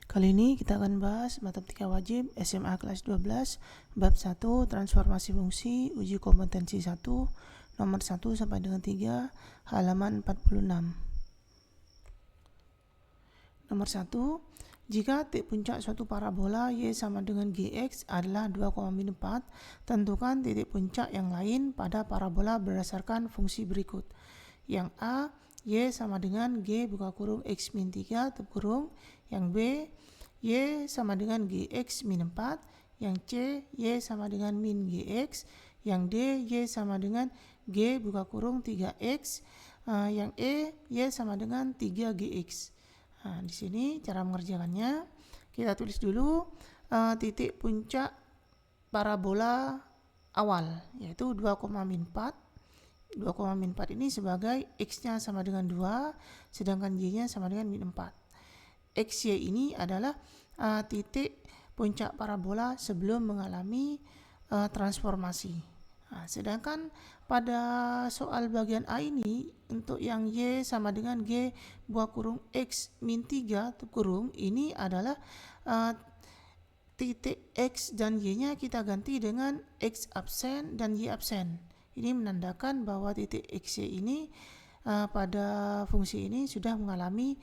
Kali ini kita akan bahas matematika wajib SMA kelas 12 bab 1 transformasi fungsi uji kompetensi 1 nomor 1 sampai dengan 3 halaman 46. Nomor 1, jika titik puncak suatu parabola y sama dengan gx adalah 2,4, tentukan titik puncak yang lain pada parabola berdasarkan fungsi berikut. Yang A, y sama dengan g buka kurung x min 3 tutup kurung. Yang B, y sama dengan gx min 4. Yang C, y sama dengan min gx. Yang D, y sama dengan g buka kurung 3x. Yang E, y sama dengan 3gx. Nah, di sini cara mengerjakannya, kita tulis dulu titik puncak parabola awal, yaitu 2,4. 2,4 ini sebagai x-nya sama dengan 2, sedangkan y-nya sama dengan min 4. XY ini adalah titik puncak parabola sebelum mengalami transformasi. Nah, sedangkan pada soal bagian A ini, untuk yang y sama dengan g buah kurung x min 3 tutup kurung, ini adalah titik x dan y-nya kita ganti dengan x absen dan y absen. Ini menandakan bahwa titik xy ini pada fungsi ini sudah mengalami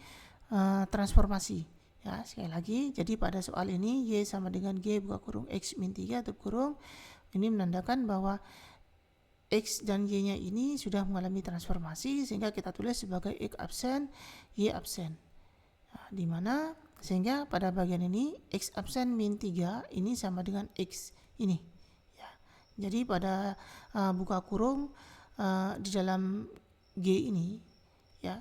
transformasi. Ya, sekali lagi, jadi pada soal ini y sama dengan g buka kurung x min 3 tutup kurung, ini menandakan bahwa x dan y-nya ini sudah mengalami transformasi, sehingga kita tulis sebagai x absen, y absen. Nah, di mana sehingga pada bagian ini x absen min 3 ini sama dengan x ini. Ya, jadi pada buka kurung di dalam g ini, ya,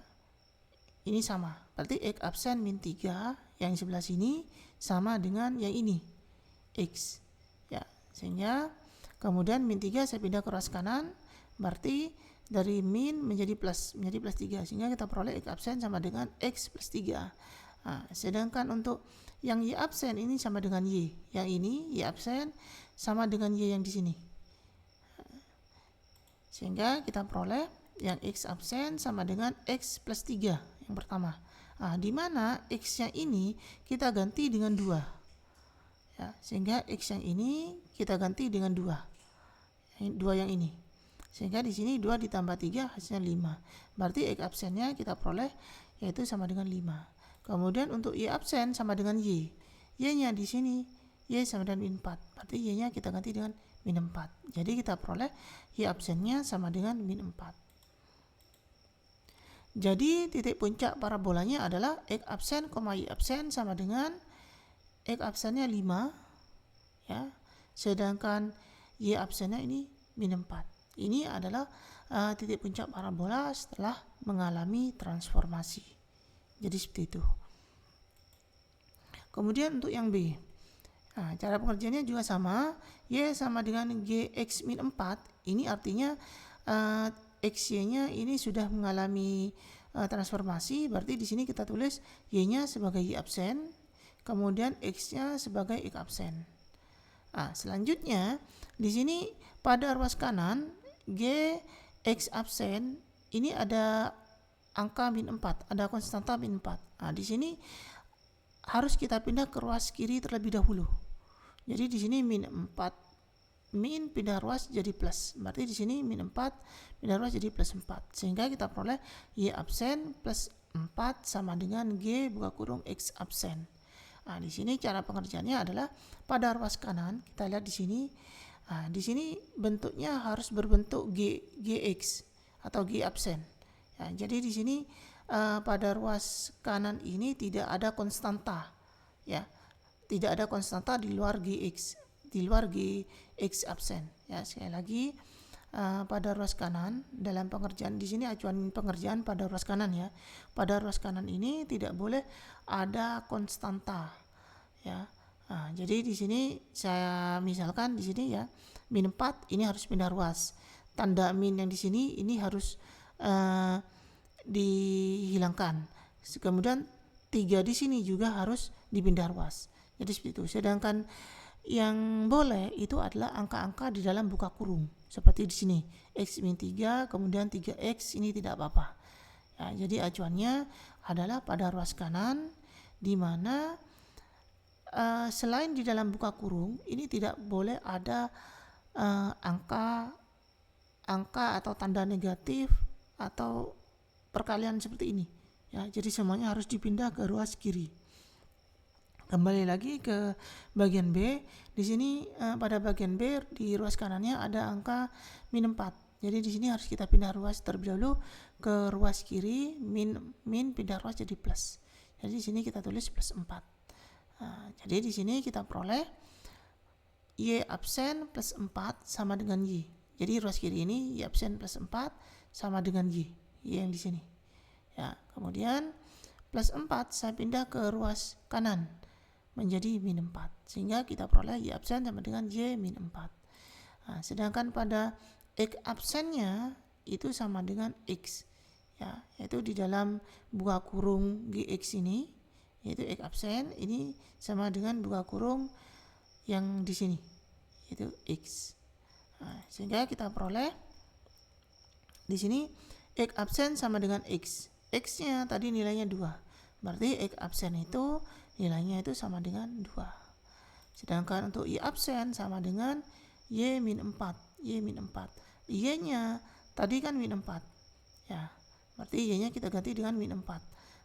ini sama. Berarti x absen min 3 yang sebelah sini sama dengan yang ini, x. Ya, sehingga kemudian min 3 saya pindah ke ruas kanan, berarti dari min menjadi plus 3, sehingga kita peroleh x absen sama dengan x plus 3. Nah, sedangkan untuk yang y absen ini sama dengan y. Yang ini y absen sama dengan y yang di sini. Sehingga kita peroleh yang x absen sama dengan x plus 3 yang pertama. Nah, di mana x yang ini kita ganti dengan 2. Ya, sehingga x yang ini kita ganti dengan 2. 2 yang ini. Sehingga di sini 2 ditambah 3 hasilnya 5. Berarti x absennya kita peroleh yaitu sama dengan 5. Kemudian untuk y absen sama dengan y. Y-nya di sini y sama dengan min 4. Berarti y-nya kita ganti dengan min 4. Jadi kita peroleh y absennya sama dengan min 4. Jadi titik puncak parabolanya adalah x absen, y absen sama dengan x absennya 5, ya. Sedangkan y absennya ini min 4. Ini adalah titik puncak parabola setelah mengalami transformasi. Jadi seperti itu. Kemudian untuk yang B, nah, cara pengerjaannya juga sama. Y sama dengan gx min 4. Ini artinya xy-nya ini sudah mengalami transformasi. Berarti di sini kita tulis y-nya sebagai y absen, kemudian x-nya sebagai x absen. Nah, selanjutnya di sini pada ruas kanan g x absen ini ada angka min 4, ada konstanta min 4. Nah, di sini harus kita pindah ke ruas kiri terlebih dahulu. Jadi di sini min 4, min pindah ruas jadi plus. Berarti di sini min 4 pindah ruas jadi plus 4. Sehingga kita peroleh y absen plus 4 sama dengan g buka kurung x absen. Nah, di sini cara pengerjaannya adalah pada ruas kanan, kita lihat di sini. Nah, di sini bentuknya harus berbentuk gx atau g absen. Ya, jadi di sini pada ruas kanan ini tidak ada konstanta, ya, tidak ada konstanta di luar gx, di luar gx absen. Ya, sekali lagi pada ruas kanan dalam pengerjaan di sini acuan pengerjaan pada ruas kanan, ya. Pada ruas kanan ini tidak boleh ada konstanta, ya. Nah, jadi di sini saya misalkan di sini, ya, min 4 ini harus pindah ruas. Tanda min yang di sini ini harus dihilangkan. Kemudian 3 di sini juga harus dipindah ruas. Jadi seperti itu. Sedangkan yang boleh itu adalah angka-angka di dalam buka kurung. Seperti di sini, x min 3, kemudian 3x, ini tidak apa-apa. Ya, jadi acuannya adalah pada ruas kanan, di mana selain di dalam buka kurung ini tidak boleh ada angka atau tanda negatif atau perkalian seperti ini ya. Jadi semuanya harus dipindah ke ruas kiri. Kembali lagi ke bagian B. Di sini pada bagian B di ruas kanannya ada angka -4. Jadi di sini harus kita pindah ruas terlebih dahulu ke ruas kiri, min pindah ruas jadi plus. Jadi di sini kita tulis +4. Jadi di sini kita peroleh Y absen plus 4 sama dengan Y. Jadi ruas kiri ini Y absen plus 4 sama dengan Y yang di sini. Ya, kemudian +4 saya pindah ke ruas kanan menjadi -4. Sehingga kita peroleh Y absen sama dengan Y -4. Sedangkan pada X absennya itu sama dengan X. Ya, yaitu di dalam buka kurung GX ini, yaitu X absen ini sama dengan buka kurung yang di sini, yaitu X. Sehingga kita peroleh di sini X absen sama dengan X. X-nya tadi nilainya 2. Berarti X absen itu nilainya itu sama dengan 2. Sedangkan untuk Y absen sama dengan Y-4. Y-nya tadi kan -4. Ya. Berarti Y-nya kita ganti dengan -4.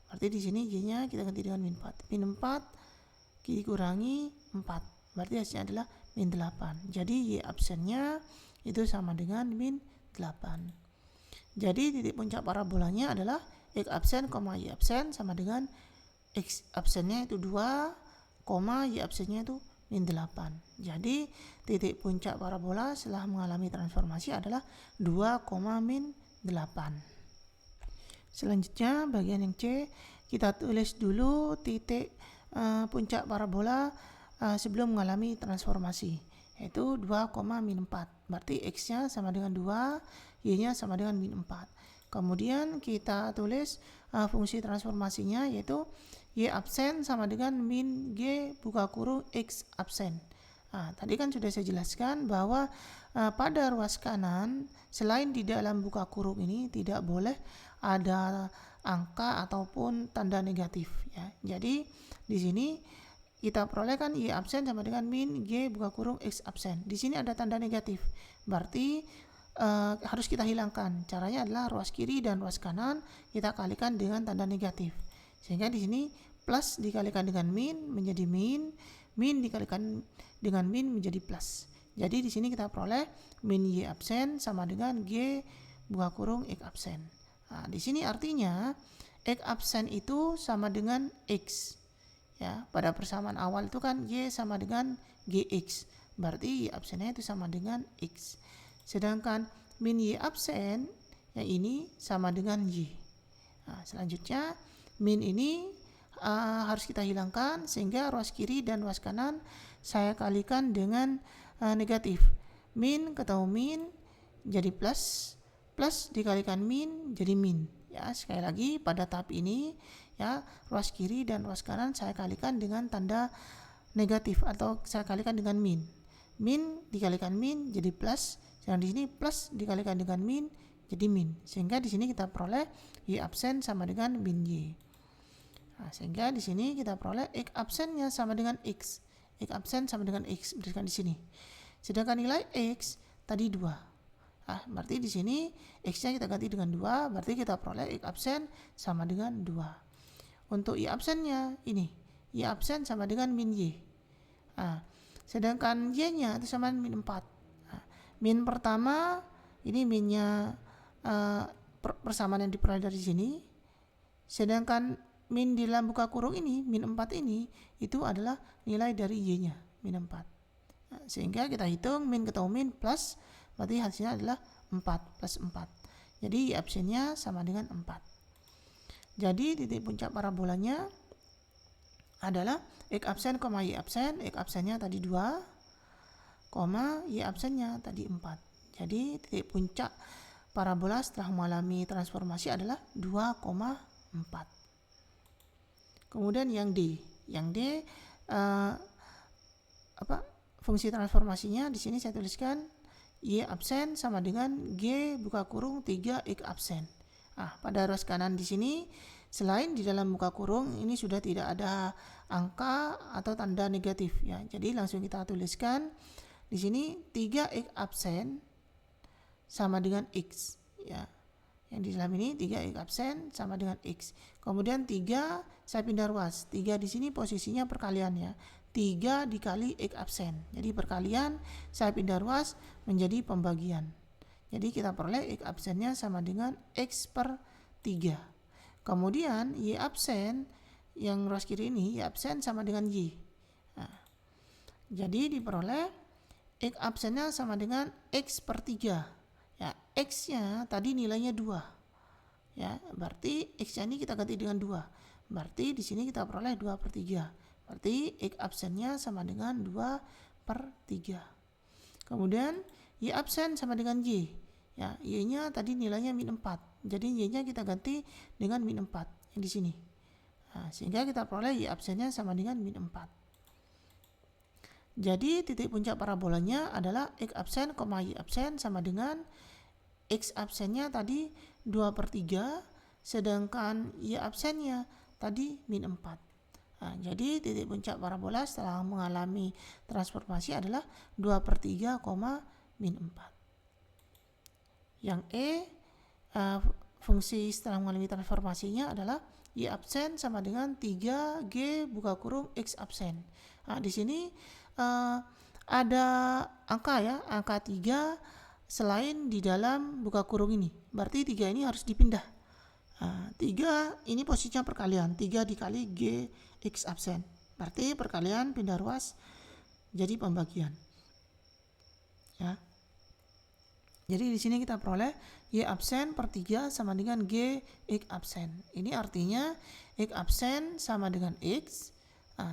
Berarti di sini Y-nya kita ganti dengan -4. -4 dikurangi 4. Berarti hasilnya adalah -8. Jadi Y absennya itu sama dengan -8. Jadi titik puncak parabolanya adalah X absen, Y absen sama dengan X absennya itu 2, Y absennya itu -8. Jadi titik puncak parabola setelah mengalami transformasi adalah 2, -8. Selanjutnya bagian yang C, kita tulis dulu titik puncak parabola sebelum mengalami transformasi, yaitu 2, -4. Berarti X-nya sama dengan 2, Y-nya sama dengan -4. Kemudian kita tulis fungsi transformasinya, yaitu Y absen sama dengan min G buka kurung X absen. Tadi kan sudah saya jelaskan bahwa pada ruas kanan selain di dalam buka kurung ini tidak boleh ada angka ataupun tanda negatif ya. Jadi di sini kita peroleh kan Y absen sama dengan min G buka kurung X absen. Di sini ada tanda negatif. Berarti harus kita hilangkan. Caranya adalah ruas kiri dan ruas kanan kita kalikan dengan tanda negatif. Sehingga di sini plus dikalikan dengan min menjadi min dikalikan dengan min menjadi plus. Jadi di sini kita peroleh min Y absen sama dengan G buka kurung X absen. Di sini artinya X absen itu sama dengan X. Ya, pada persamaan awal itu kan Y sama dengan GX. Berarti Y absennya itu sama dengan X. Sedangkan min Y absen yang ini sama dengan Y. Selanjutnya min ini harus kita hilangkan sehingga ruas kiri dan ruas kanan saya kalikan dengan negatif. Min ketemu min jadi plus, plus dikalikan min jadi min. Ya, sekali lagi pada tahap ini ya, ruas kiri dan ruas kanan saya kalikan dengan tanda negatif atau saya kalikan dengan min. Min dikalikan min jadi plus, dan di sini plus dikalikan dengan min jadi min. Sehingga di sini kita peroleh Y absen sama dengan min Y. Sehingga di sini kita peroleh X absennya sama dengan X. X absen sama dengan X berdasarkan di sini. Sedangkan nilai X tadi 2. Berarti di sini X-nya kita ganti dengan 2, berarti kita peroleh X absen sama dengan 2. Untuk Y absennya ini, Y absen sama dengan min Y. Sedangkan Y-nya itu sama dengan min 4. Min pertama ini minnya persamaan yang diperoleh dari sini. Sedangkan min di dalam buka kurung ini, min 4 ini, itu adalah nilai dari Y-nya, min 4. Sehingga kita hitung min ketemu min plus, berarti hasilnya adalah 4 plus 4. Jadi Y absennya sama dengan 4. Jadi titik puncak parabolanya adalah X absen, Y absen. X absennya tadi 2, Y absennya tadi 4. Jadi titik puncak parabola setelah mengalami transformasi adalah 2,4. Kemudian yang D, fungsi transformasinya di sini saya tuliskan Y absen sama dengan G buka kurung 3 X absen. Pada ruas kanan di sini Selain di dalam buka kurung ini sudah tidak ada angka atau tanda negatif ya. Jadi langsung kita tuliskan di sini 3x absen sama dengan x ya. Yang di dalam ini 3x absen sama dengan x. Kemudian 3 saya pindah ruas. 3 di sini posisinya perkalian ya. 3 dikali x absen. Jadi perkalian saya pindah ruas menjadi pembagian. Jadi kita peroleh x absennya sama dengan x per 3. Kemudian y absen yang ruas kiri ini y absen sama dengan y. Nah, jadi diperoleh x absennya sama dengan x per 3. Ya, x-nya tadi nilainya 2. Ya, berarti x-nya ini kita ganti dengan 2. Berarti di sini kita peroleh 2 per 3. Berarti x absennya sama dengan 2 per 3. Kemudian y absen sama dengan y. Ya, y-nya tadi nilainya min 4. Jadi y-nya kita ganti dengan min 4 yang di sini. Nah, sehingga kita peroleh y absennya sama dengan min 4. Jadi titik puncak parabolanya adalah x absen, y absen sama dengan x absennya tadi 2 per 3, sedangkan y absennya tadi min 4. Nah, jadi titik puncak parabola setelah mengalami transformasi adalah 2 per 3, min 4. Yang fungsi setelah mengalami transformasinya adalah y absen sama dengan 3G buka kurung X absen. Nah, di sini ada angka ya, angka 3 selain di dalam buka kurung ini. Berarti 3 ini harus dipindah. 3 ini posisinya perkalian, 3 dikali G X absen. Berarti perkalian pindah ruas jadi pembagian. Ya. Jadi di sini kita peroleh y absen per 3 sama dengan g x absen. Ini artinya x absen sama dengan x,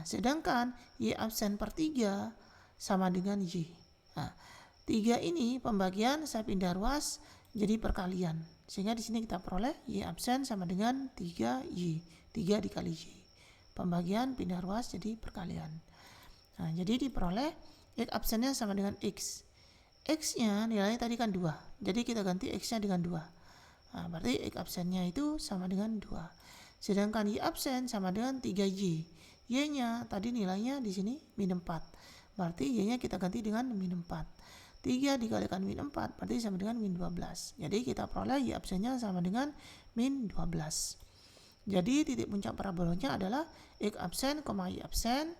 sedangkan y absen per 3 sama dengan y. 3 ini pembagian saya pindah ruas jadi perkalian. Sehingga di sini kita peroleh y absen sama dengan 3y. 3 dikali y. Pembagian pindah ruas jadi perkalian. Jadi diperoleh x absennya sama dengan x. X-nya nilainya tadi kan 2. Jadi kita ganti X-nya dengan 2. Berarti X absennya itu sama dengan 2. Sedangkan Y absen sama dengan 3Y. Y-nya tadi nilainya di sini min 4. Berarti Y-nya kita ganti dengan min 4. 3 dikalikan min 4 berarti sama dengan min 12. Jadi kita peroleh Y absennya sama dengan min 12. Jadi titik puncak parabolanya adalah X absen, Y absen.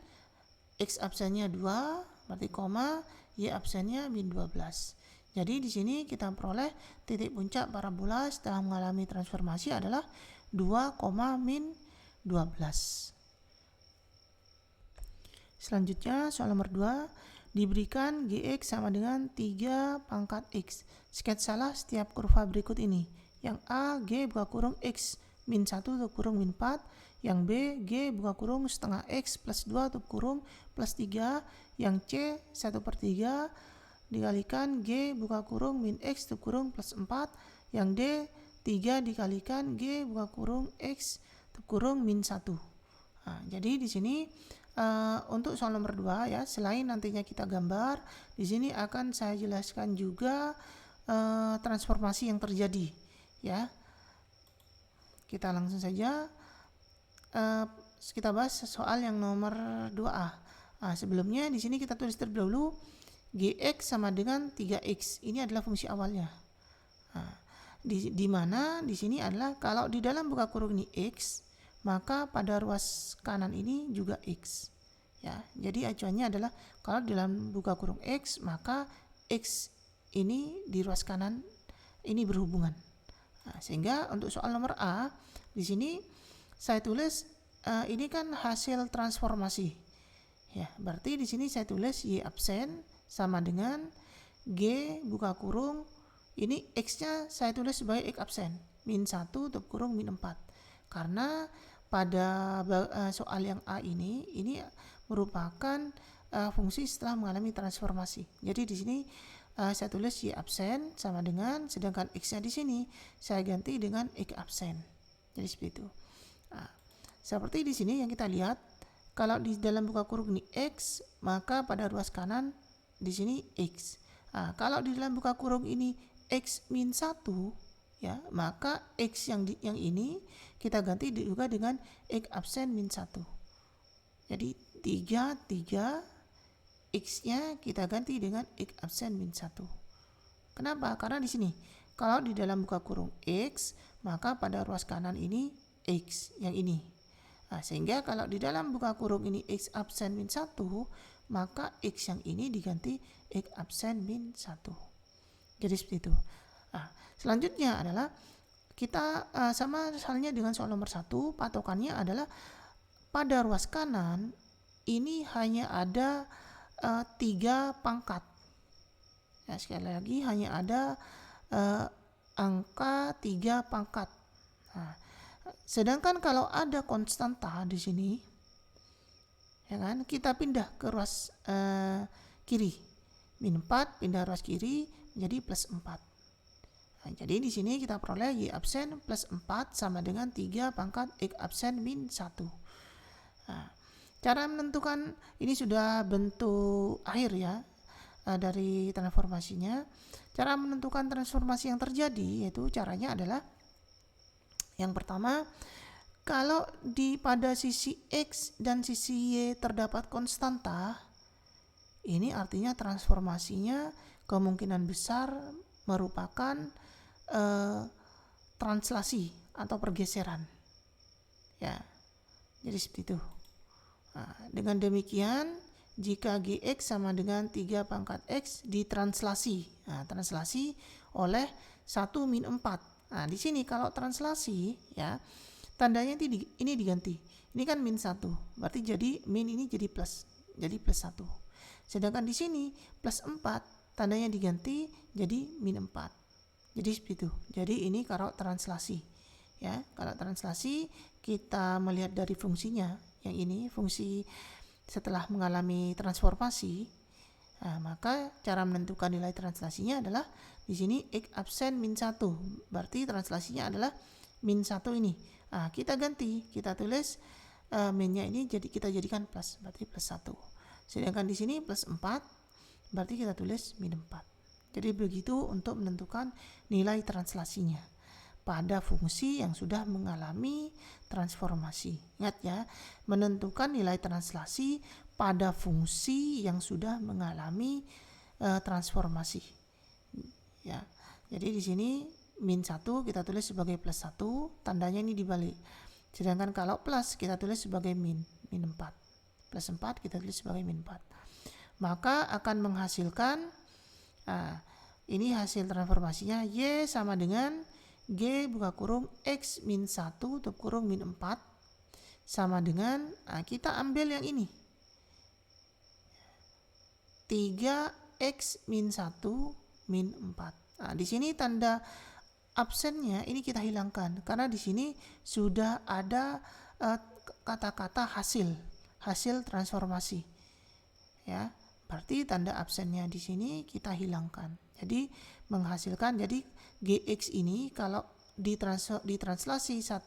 X absennya 2 berarti koma, Y absennya min 12. Jadi di sini kita peroleh titik puncak parabola setelah mengalami transformasi adalah 2, min 12. Selanjutnya soal nomor 2, diberikan Gx sama dengan 3 pangkat X. Sketsalah setiap kurva berikut ini. Yang A, G buka kurung X min 1 tutup kurung min 4. Yang B, G buka kurung setengah X plus 2 tutup kurung plus 3. Yang C, 1 per 3 dikalikan G buka kurung min X tutup kurung plus 4. Yang D, 3 dikalikan G buka kurung X tutup kurung min 1. Jadi di sini untuk soal nomor 2 ya, selain nantinya kita gambar, di sini akan saya jelaskan juga transformasi yang terjadi ya. Kita langsung saja kita bahas soal yang nomor 2A. Sebelumnya di sini kita tulis terlebih dahulu Gx sama dengan 3x. Ini adalah fungsi awalnya. Di mana di sini adalah kalau di dalam buka kurung ini x, maka pada ruas kanan ini juga x. Ya, jadi acuannya adalah kalau di dalam buka kurung x, maka x ini di ruas kanan ini berhubungan. Sehingga untuk soal nomor A di sini saya tulis ini kan hasil transformasi. Ya, berarti di sini saya tulis Y absen sama dengan G buka kurung, ini X-nya saya tulis sebagai X absen, min 1 tutup kurung min 4. Karena pada soal yang A ini merupakan fungsi setelah mengalami transformasi. Jadi di sini saya tulis Y absen sama dengan, sedangkan X-nya di sini saya ganti dengan X absen. Jadi seperti itu. Seperti di sini yang kita lihat, kalau di dalam buka kurung ini X, maka pada ruas kanan di sini X. Kalau di dalam buka kurung ini X min 1, ya, maka X yang ini kita ganti juga dengan X absen min 1. Jadi 3 X-nya kita ganti dengan X absen min 1. Kenapa? Karena di sini kalau di dalam buka kurung X, maka pada ruas kanan ini X yang ini. Nah, sehingga kalau di dalam buka kurung ini X absen min 1, maka X yang ini diganti X absen min 1. Jadi seperti itu. Nah, selanjutnya adalah kita sama halnya dengan soal nomor 1, patokannya adalah pada ruas kanan ini hanya ada 3 pangkat. Ya, sekali lagi hanya ada angka 3 pangkat. Nah, sedangkan kalau ada konstanta di sini, ya kan, kita pindah ke ruas kiri. Min 4 pindah ruas kiri menjadi plus 4. Nah, jadi di sini kita peroleh Y absen plus 4 sama dengan 3 pangkat X absen min 1. Nah, cara menentukan ini sudah bentuk akhir ya dari transformasinya. Cara menentukan transformasi yang terjadi yaitu caranya adalah yang pertama, kalau pada sisi X dan sisi Y terdapat konstanta, ini artinya transformasinya kemungkinan besar merupakan translasi atau pergeseran. Ya, jadi seperti itu. Nah, dengan demikian, jika Gx sama dengan 3 pangkat X ditranslasi, translasi oleh 1 min 4. Nah, di sini kalau translasi ya, tandanya ini diganti. Ini kan min 1, berarti jadi min ini jadi plus 1. Sedangkan di sini plus 4, tandanya diganti jadi min 4. Jadi seperti itu. Jadi ini kalau translasi. Ya, kalau translasi kita melihat dari fungsinya. Yang ini fungsi setelah mengalami transformasi. Nah, maka cara menentukan nilai translasinya adalah di sini X absen min 1. Berarti translasinya adalah min 1 ini. Nah, kita ganti, kita tulis minnya ini kita jadikan plus, berarti plus 1. Sedangkan di sini plus 4, berarti kita tulis min 4. Jadi begitu untuk menentukan nilai translasinya pada fungsi yang sudah mengalami transformasi. Ingat ya, menentukan nilai translasi pada fungsi yang sudah mengalami transformasi. Ya, jadi di sini min 1 kita tulis sebagai plus 1, tandanya ini dibalik. Sedangkan kalau plus kita tulis sebagai min 4. Plus 4 kita tulis sebagai min 4. Maka akan menghasilkan ini hasil transformasinya Y sama dengan G buka kurung X min 1 tutup kurung min 4 sama dengan kita ambil yang ini 3X min 1 min 4. Di sini tanda absennya ini kita hilangkan karena di sini sudah ada kata-kata hasil transformasi. Ya, berarti tanda absennya di sini kita hilangkan. Jadi menghasilkan, jadi Gx ini kalau ditranslasi 1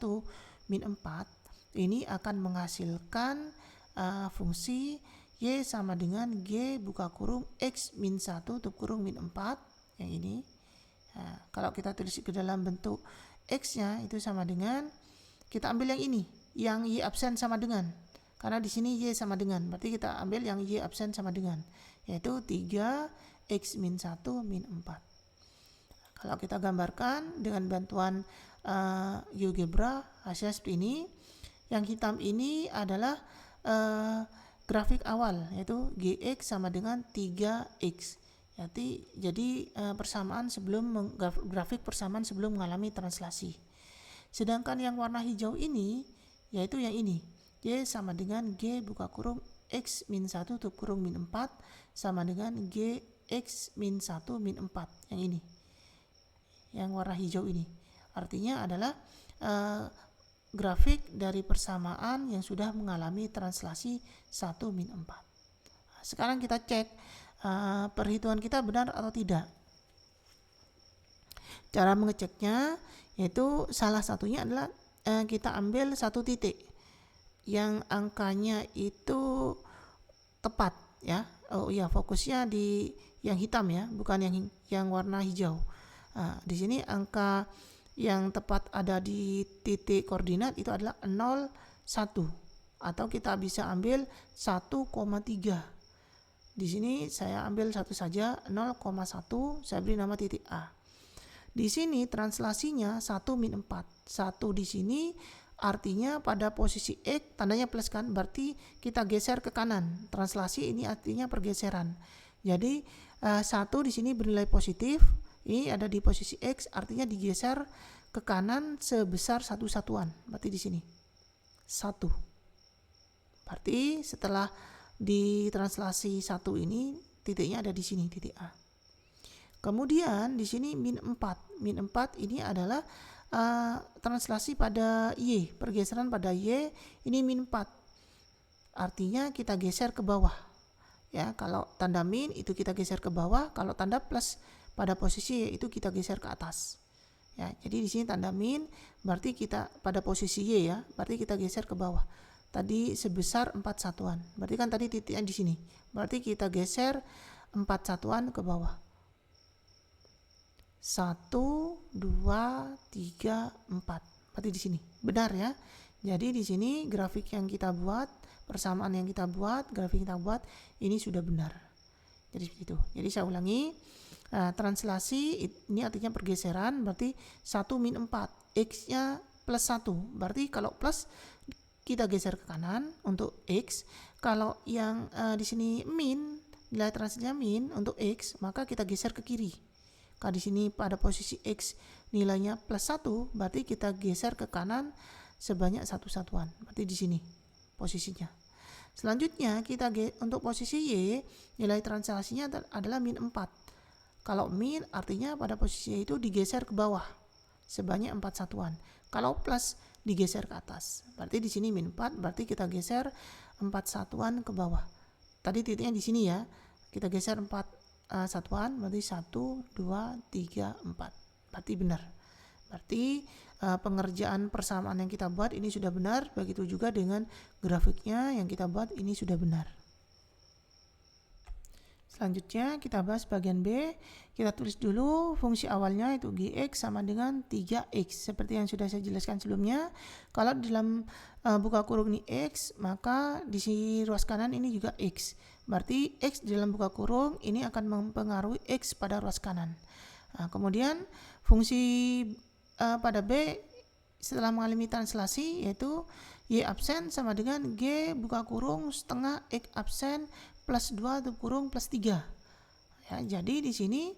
min 4 ini akan menghasilkan fungsi Y sama dengan G buka kurung X min 1 tutup kurung min 4 yang ini. Nah, kalau kita tulis ke dalam bentuk X nya itu sama dengan, kita ambil yang ini, yang Y absen sama dengan, karena di sini Y sama dengan, berarti kita ambil yang Y absen sama dengan, yaitu 3X min 1 min 4. Kalau kita gambarkan dengan bantuan GeoGebra, hasilnya seperti ini. Yang hitam ini adalah grafik awal, yaitu Gx sama dengan 3X. Jadi persamaan sebelum grafik persamaan sebelum mengalami translasi. Sedangkan yang warna hijau ini, yaitu yang ini, Y sama dengan G buka kurung X min 1 tutup kurung min 4 sama dengan Gx min 1 min 4 yang ini, yang warna hijau ini. Artinya adalah grafik dari persamaan yang sudah mengalami translasi 1 min 4. Sekarang kita cek perhitungan kita benar atau tidak. Cara mengeceknya yaitu salah satunya adalah kita ambil satu titik yang angkanya itu tepat ya. Oh iya, fokusnya di yang hitam ya, bukan yang warna hijau. Di sini angka yang tepat ada di titik koordinat itu adalah 0, 1. Atau kita bisa ambil 1,3. Di sini saya ambil satu saja, 0,1, saya beri nama titik A. Di sini translasinya 1 min 4. 1 di sini artinya pada posisi X tandanya plus kan, berarti kita geser ke kanan. Translasi ini artinya pergeseran. Jadi 1 di sini bernilai positif, ini ada di posisi X artinya digeser ke kanan sebesar 1 satuan. Berarti di sini 1. Berarti setelah di translasi 1 ini titiknya ada di sini, titik A. Kemudian di sini min 4. Min 4 ini adalah translasi pada Y, pergeseran pada Y, ini min 4. Artinya kita geser ke bawah. Ya, kalau tanda min itu kita geser ke bawah, kalau tanda plus pada posisi Y itu kita geser ke atas. Ya, jadi di sini tanda min berarti kita pada posisi Y ya, berarti kita geser ke bawah. Tadi sebesar 4 satuan. Berarti kan tadi titiknya di sini. Berarti kita geser 4 satuan ke bawah. 1, 2, 3, 4. Berarti di sini. Benar ya. Jadi di sini grafik yang kita buat, persamaan yang kita buat, grafik yang kita buat ini sudah benar. Jadi seperti itu. Jadi saya ulangi. Translasi ini artinya pergeseran, berarti 1 min 4. X-nya plus 1. Berarti kalau plus kita geser ke kanan untuk X. Kalau yang di sini min, nilai translasinya min untuk X, maka kita geser ke kiri. Kalau di sini pada posisi X nilainya plus 1, berarti kita geser ke kanan sebanyak 1 satuan. Berarti di sini posisinya. Selanjutnya kita untuk posisi Y, nilai translasinya adalah min 4. Kalau min artinya pada posisi Y itu digeser ke bawah sebanyak 4 satuan. Kalau plus digeser ke atas. Berarti di sini min 4, berarti kita geser 4 satuan ke bawah. Tadi titiknya di sini ya. Kita geser 4 satuan, berarti 1, 2, 3, 4. Berarti benar. Berarti pengerjaan persamaan yang kita buat ini sudah benar, begitu juga dengan grafiknya yang kita buat ini sudah benar. Selanjutnya kita bahas bagian B. Kita tulis dulu fungsi awalnya itu Gx sama dengan 3x. Seperti yang sudah saya jelaskan sebelumnya. Kalau dalam buka kurung ini x, maka di sisi ruas kanan ini juga x. Berarti x di dalam buka kurung ini akan mempengaruhi x pada ruas kanan. Kemudian fungsi pada B setelah mengalami translasi yaitu y absen sama dengan g buka kurung setengah x absen plus 2 tutup kurung plus 3. Ya, jadi di sini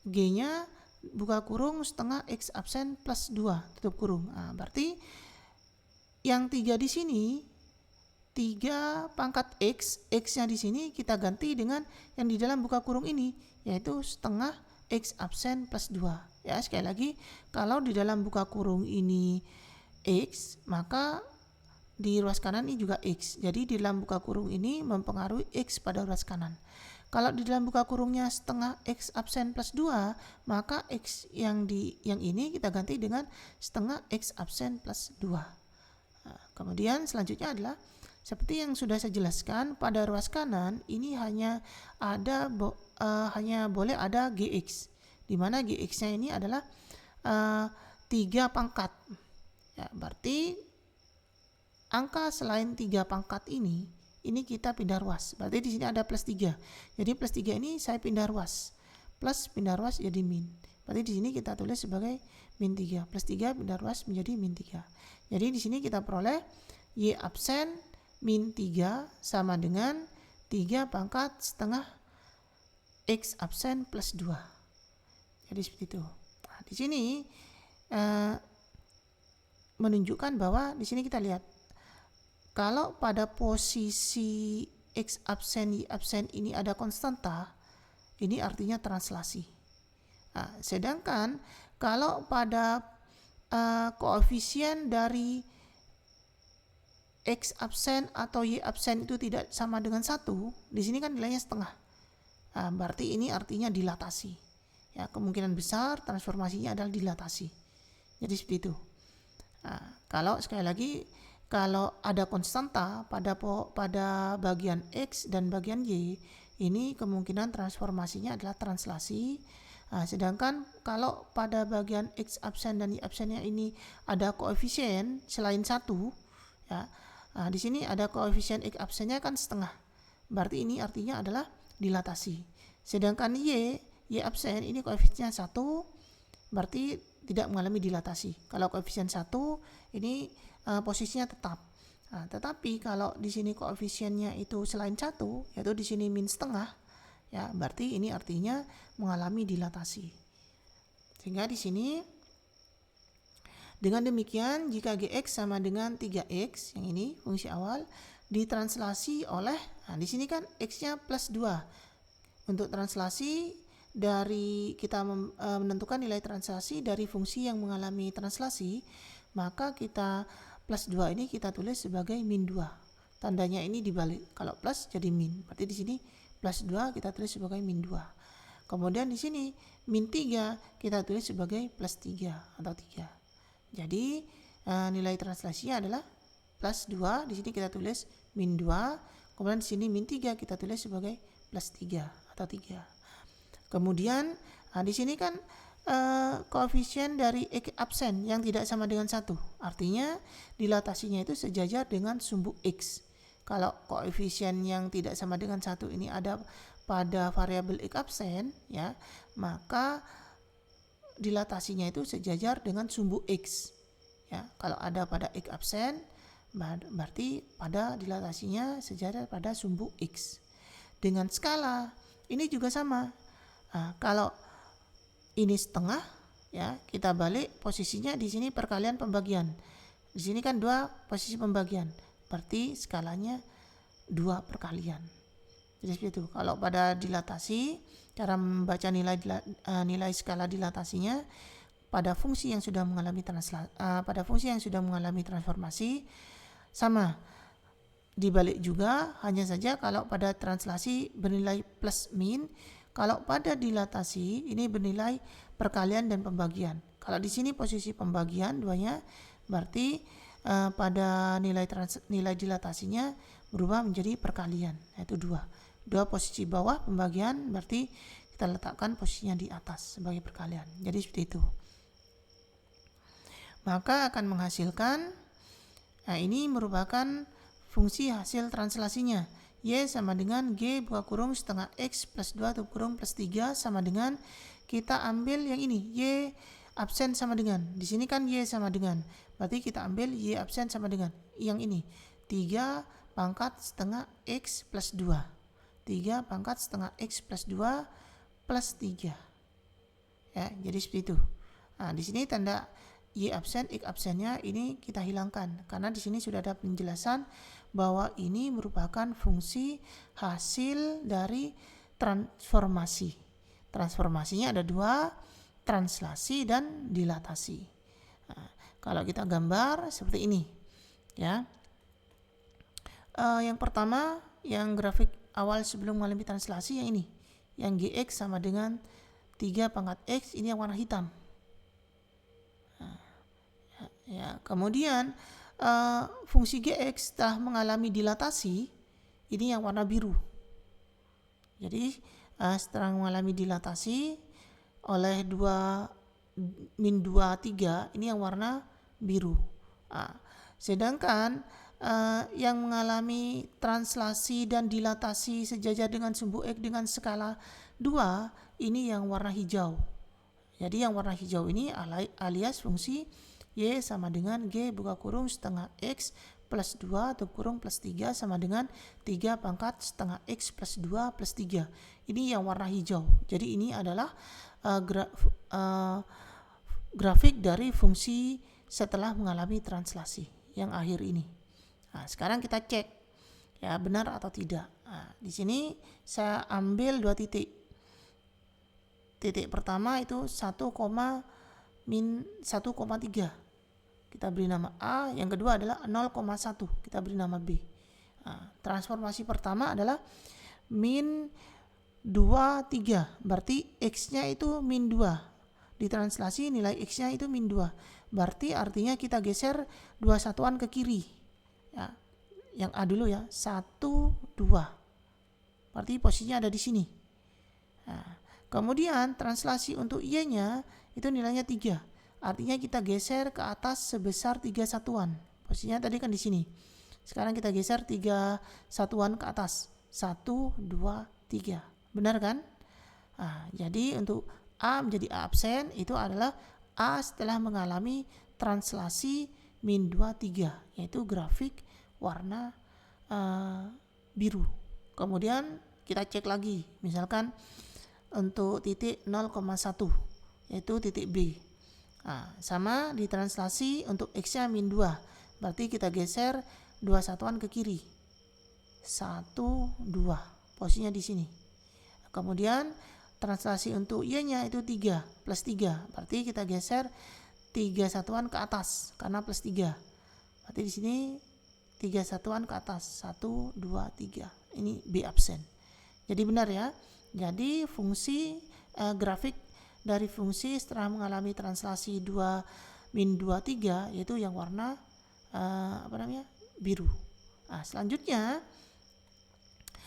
G-nya buka kurung setengah X absen plus 2 tutup kurung. Nah, berarti yang 3 di sini 3 pangkat X, X-nya di sini kita ganti dengan yang di dalam buka kurung ini yaitu setengah X absen plus 2. Ya, sekali lagi kalau di dalam buka kurung ini X, maka di ruas kanan ini juga X. Jadi di dalam buka kurung ini mempengaruhi X pada ruas kanan. Kalau di dalam buka kurungnya setengah X absen plus 2, maka X yang ini kita ganti dengan setengah X absen plus 2. Nah, kemudian selanjutnya adalah seperti yang sudah saya jelaskan, pada ruas kanan ini hanya boleh ada Gx. Di mana Gx-nya ini adalah 3 pangkat. Ya, berarti angka selain 3 pangkat ini kita pindah ruas. Berarti di sini ada plus 3. Jadi plus 3 ini saya pindah ruas. Plus pindah ruas jadi min. Berarti di sini kita tulis sebagai min 3. Plus 3 pindah ruas menjadi min 3. Jadi di sini kita peroleh y absen min 3 sama dengan 3 pangkat setengah x absen plus 2. Jadi seperti itu. Nah, di sini menunjukkan bahwa di sini kita lihat kalau pada posisi X absen, Y absen ini ada konstanta, ini artinya translasi. Nah, sedangkan kalau pada koefisien dari X absen atau Y absen itu tidak sama dengan 1, di sini kan nilainya setengah. Nah, berarti ini artinya dilatasi. Ya, kemungkinan besar transformasinya adalah dilatasi. Jadi seperti itu. Nah, kalau sekali lagi kalau ada konstanta pada bagian X dan bagian Y, ini kemungkinan transformasinya adalah translasi. Sedangkan kalau pada bagian X absen dan Y absennya ini ada koefisien selain 1, ya. Di sini ada koefisien X absennya kan setengah. Berarti ini artinya adalah dilatasi. Sedangkan Y absen ini koefisiennya 1, berarti tidak mengalami dilatasi. Kalau koefisien 1 ini posisinya tetap. Tetapi kalau di sini koefisiennya itu selain 1, yaitu di sini min setengah, ya berarti ini artinya mengalami dilatasi. Sehingga di sini dengan demikian jika Gx sama dengan 3x, yang ini fungsi awal, ditranslasi oleh, di sini kan x-nya plus 2. Untuk translasi dari kita menentukan nilai translasi dari fungsi yang mengalami translasi, maka kita plus 2 ini kita tulis sebagai min 2. Tandanya ini dibalik. Kalau plus jadi min. Berarti di sini plus 2 kita tulis sebagai min 2. Kemudian di sini min 3 kita tulis sebagai plus 3 atau 3. Jadi nilai translasinya adalah plus 2. Di sini kita tulis min 2. Kemudian di sini min 3 kita tulis sebagai plus 3 atau 3. Kemudian di sini kan koefisien dari X absen yang tidak sama dengan 1. Artinya dilatasinya itu sejajar dengan sumbu X. Kalau koefisien yang tidak sama dengan 1 ini ada pada variabel X absen, ya, maka dilatasinya itu sejajar dengan sumbu X. Ya, kalau ada pada X absen, berarti pada dilatasinya sejajar pada sumbu X. Dengan skala ini juga sama. Kalau ini setengah, ya kita balik posisinya di sini perkalian pembagian. Di sini kan 2 posisi pembagian, berarti skalanya 2 perkalian. Jadi seperti itu. Kalau pada dilatasi, cara membaca nilai skala dilatasinya pada fungsi yang sudah mengalami transformasi sama. Dibalik juga, hanya saja kalau pada translasi bernilai plus min. Kalau pada dilatasi ini bernilai perkalian dan pembagian. Kalau di sini posisi pembagian duanya, berarti pada nilai dilatasinya berubah menjadi perkalian, yaitu 2. 2 posisi bawah pembagian, berarti kita letakkan posisinya di atas sebagai perkalian. Jadi seperti itu. Maka akan menghasilkan, ini merupakan fungsi hasil translasinya. Y sama dengan G buka kurung setengah X plus 2 tutup kurung plus 3 sama dengan, kita ambil yang ini, Y absen sama dengan, di sini kan Y sama dengan, berarti kita ambil Y absen sama dengan yang ini, 3 pangkat setengah X plus 2. 3 pangkat setengah X plus 2 plus 3. Ya, jadi seperti itu. Di sini tanda Y absen, X absennya ini kita hilangkan karena di sini sudah ada penjelasan bahwa ini merupakan fungsi hasil dari transformasi. Transformasinya ada 2, translasi dan dilatasi. Kalau kita gambar seperti ini, ya. Yang pertama, yang grafik awal sebelum mengalami translasi yang ini, yang Gx sama dengan 3 pangkat X, ini yang warna hitam. Ya, kemudian fungsi Gx telah mengalami dilatasi, ini yang warna biru. Jadi setelah mengalami dilatasi oleh min 2, 3, ini yang warna biru. Sedangkan yang mengalami translasi dan dilatasi sejajar dengan sumbu X dengan skala 2, ini yang warna hijau. Jadi yang warna hijau ini alias fungsi Y sama dengan G buka kurung setengah X plus 2 tutup kurung plus 3 sama dengan 3 pangkat setengah X plus 2 plus 3. Ini yang warna hijau. Jadi ini adalah grafik dari fungsi setelah mengalami translasi yang akhir ini. Sekarang kita cek ya benar atau tidak. Di sini saya ambil 2 titik. Titik pertama itu 1,-1,3. Kita beri nama A, yang kedua adalah 0,1, kita beri nama B. Transformasi pertama adalah min 2, 3, berarti X-nya itu min 2. Ditranslasi nilai X-nya itu min 2. Berarti artinya kita geser 2 satuan ke kiri. Ya, yang A dulu ya, 1, 2. Berarti posisinya ada di sini. Kemudian translasi untuk Y-nya itu nilainya 3. Artinya kita geser ke atas sebesar 3 satuan. Posisinya tadi kan di sini. Sekarang kita geser 3 satuan ke atas. 1, 2, 3. Benar kan? Nah, jadi untuk A menjadi A absen itu adalah A setelah mengalami translasi min 2, 3. Yaitu grafik warna biru. Kemudian kita cek lagi. Misalkan untuk titik 0,1 yaitu titik B. Nah, sama ditranslasi untuk X-nya min 2. Berarti kita geser 2 satuan ke kiri. 1, 2. Posisinya di sini. Kemudian translasi untuk Y-nya itu 3 plus 3. Berarti kita geser 3 satuan ke atas karena plus 3. Berarti di sini 3 satuan ke atas. 1, 2, 3. Ini B absen. Jadi benar ya. Jadi fungsi grafik dari fungsi setelah mengalami translasi 2 min 2 3 yaitu yang warna biru. Nah, selanjutnya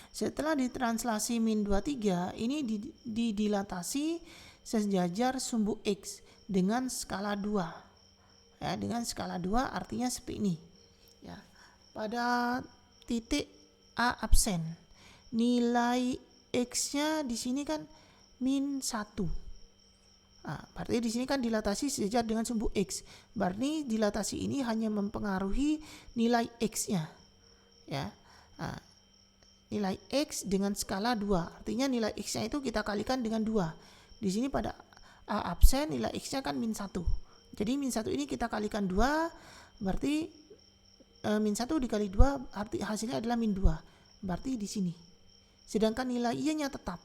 setelah ditranslasi min 2 3 ini didilatasi sejajar sumbu X dengan skala 2. Ya, dengan skala 2 artinya seperti ini. Ya. Pada titik A absen nilai X-nya di sini kan min 1. Nah, berarti di sini kan dilatasi sejajar dengan sumbu X. Berarti dilatasi ini hanya mempengaruhi nilai X-nya. Ya. Nah, nilai X dengan skala 2. Artinya nilai X-nya itu kita kalikan dengan 2. Di sini pada A absen nilai X-nya kan min 1. Jadi min 1 ini kita kalikan 2. Berarti min 1 dikali 2 arti hasilnya adalah min 2. Berarti di sini. Sedangkan nilai Y-nya tetap.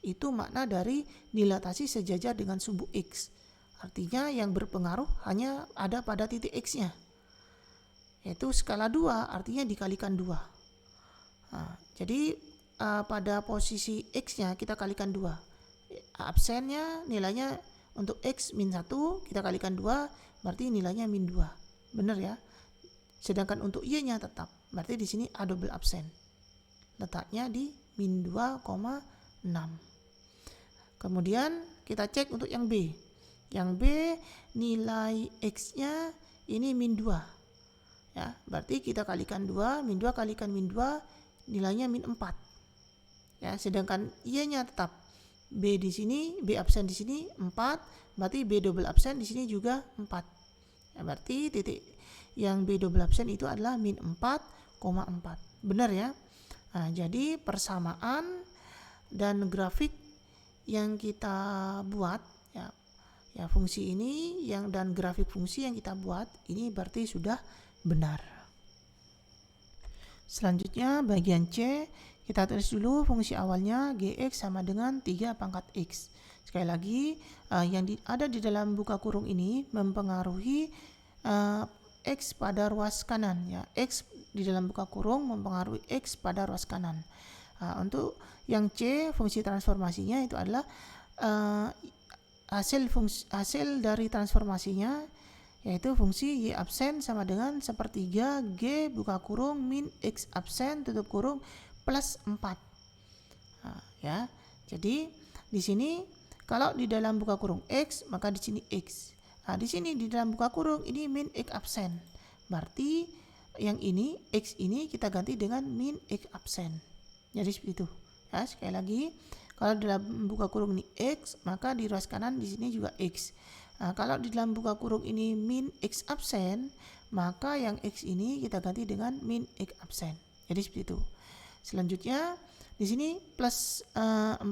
Itu makna dari dilatasi sejajar dengan sumbu X. Artinya yang berpengaruh hanya ada pada titik X-nya. Yaitu skala 2 artinya dikalikan 2. Nah, jadi pada posisi X-nya kita kalikan 2. Absennya nilainya untuk X min 1 kita kalikan 2 berarti nilainya min 2. Benar ya? Sedangkan untuk Y-nya tetap. Berarti di sini A double absen. Letaknya di min 2,6. Kemudian kita cek untuk yang B. Yang B nilai X-nya ini min 2. Ya, berarti kita kalikan 2, min 2 kalikan min 2 nilainya min 4. Ya, sedangkan Y-nya tetap. B di sini, B absen di sini 4, berarti B double absen di sini juga 4. Ya, berarti titik yang B double absen itu adalah min 4,4. Benar ya? Nah, jadi persamaan dan grafik yang kita buat ya fungsi ini dan grafik fungsi yang kita buat ini berarti sudah benar. Selanjutnya bagian C, kita tulis dulu fungsi awalnya Gx sama dengan 3 pangkat X. Sekali lagi yang ada di dalam buka kurung ini mempengaruhi X pada ruas kanan ya. X di dalam buka kurung mempengaruhi X pada ruas kanan. Untuk yang C fungsi transformasinya itu adalah hasil dari transformasinya yaitu fungsi Y absen sama dengan sepertiga G buka kurung min X absen tutup kurung plus 4. Ya. Jadi di sini kalau di dalam buka kurung X maka di sini X. Di sini di dalam buka kurung ini min X absen. Berarti yang ini X ini kita ganti dengan min X absen. Jadi seperti itu. Ya, sekali lagi, kalau di dalam buka kurung ini X, maka di ruas kanan di sini juga X. Kalau di dalam buka kurung ini min X absen, maka yang X ini kita ganti dengan min X absen. Jadi seperti itu. Selanjutnya di sini plus 4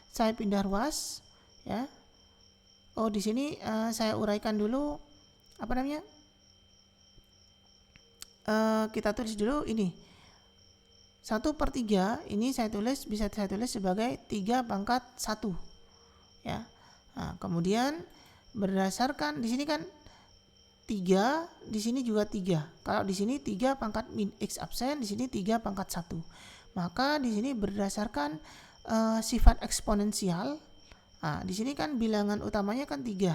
saya pindah ruas ya. Oh, di sini saya uraikan dulu kita tulis dulu ini 1/3 ini bisa saya tulis sebagai 3 pangkat 1 ya. Nah, kemudian berdasarkan di sini kan 3, di sini juga 3. Kalau di sini 3 pangkat min X absen, di sini 3 pangkat 1. Maka di sini berdasarkan sifat eksponensial. Nah, di sini kan bilangan utamanya kan 3.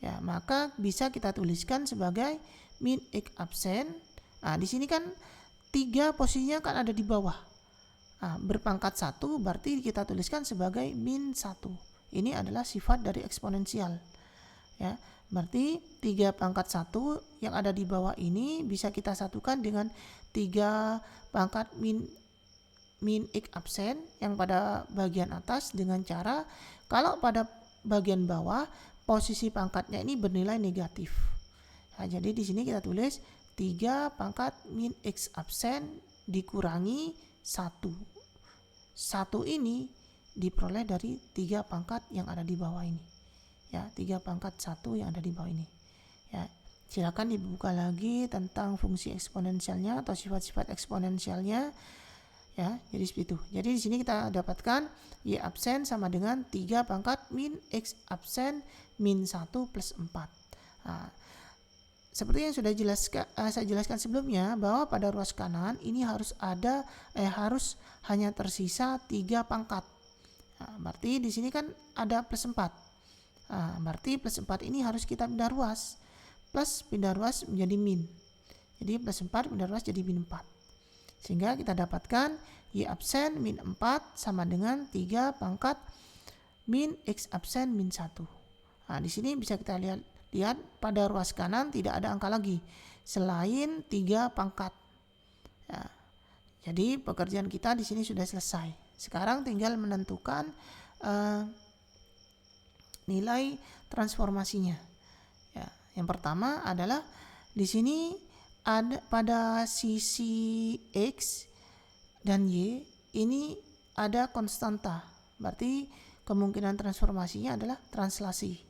Ya, maka bisa kita tuliskan sebagai min X absen. Nah, di sini kan 3 posisinya kan ada di bawah. Berpangkat 1 berarti kita tuliskan sebagai min 1. Ini adalah sifat dari eksponensial. Ya, berarti 3 pangkat 1 yang ada di bawah ini bisa kita satukan dengan 3 pangkat min X absen yang pada bagian atas dengan cara kalau pada bagian bawah posisi pangkatnya ini bernilai negatif. Nah, jadi di sini kita tulis 3 pangkat min X absen dikurangi 1. 1 ini diperoleh dari 3 pangkat yang ada di bawah ini. Ya, 3 pangkat 1 yang ada di bawah ini. Ya, silakan dibuka lagi tentang fungsi eksponensialnya atau sifat-sifat eksponensialnya. Ya, jadi seperti itu. Jadi di sini kita dapatkan Y absen sama dengan 3 pangkat min X absen min 1 plus 4. Nah, seperti yang sudah saya jelaskan sebelumnya bahwa pada ruas kanan ini harus hanya tersisa 3 pangkat. Nah, berarti di sini kan ada plus 4. Nah, berarti plus 4 ini harus kita pindah ruas. Plus pindah ruas menjadi min. Jadi plus 4 pindah ruas jadi min 4. Sehingga kita dapatkan Y absen min 4 sama dengan 3 pangkat min X absen min 1. Nah, di sini bisa kita lihat pada ruas kanan tidak ada angka lagi selain 3 pangkat. Ya, jadi pekerjaan kita di sini sudah selesai. Sekarang tinggal menentukan nilai transformasinya. Ya, yang pertama adalah di sini ada pada sisi X dan Y ini ada konstanta. Berarti kemungkinan transformasinya adalah translasi.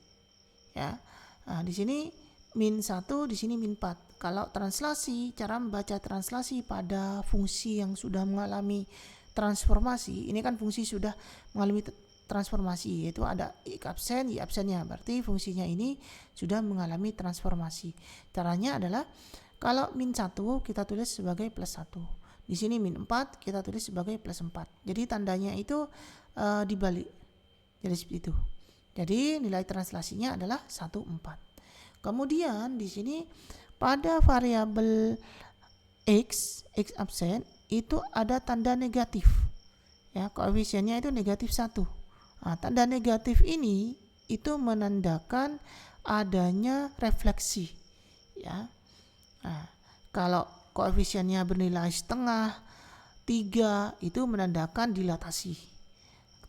Ya. Nah, di sini min 1, di sini min 4. Kalau translasi, cara membaca translasi pada fungsi yang sudah mengalami transformasi, ini kan fungsi sudah mengalami transformasi, yaitu ada X absen, Y absennya. Berarti fungsinya ini sudah mengalami transformasi. Caranya adalah kalau min 1 kita tulis sebagai plus 1. Di sini min 4 kita tulis sebagai plus 4. Jadi tandanya itu dibalik. Jadi seperti itu. Jadi nilai translasinya adalah 1, 4. Kemudian di sini pada variabel X absen itu ada tanda negatif. Ya, koefisiennya itu negatif 1. Nah, tanda negatif ini itu menandakan adanya refleksi. Ya. Nah, kalau koefisiennya bernilai setengah, 3 itu menandakan dilatasi.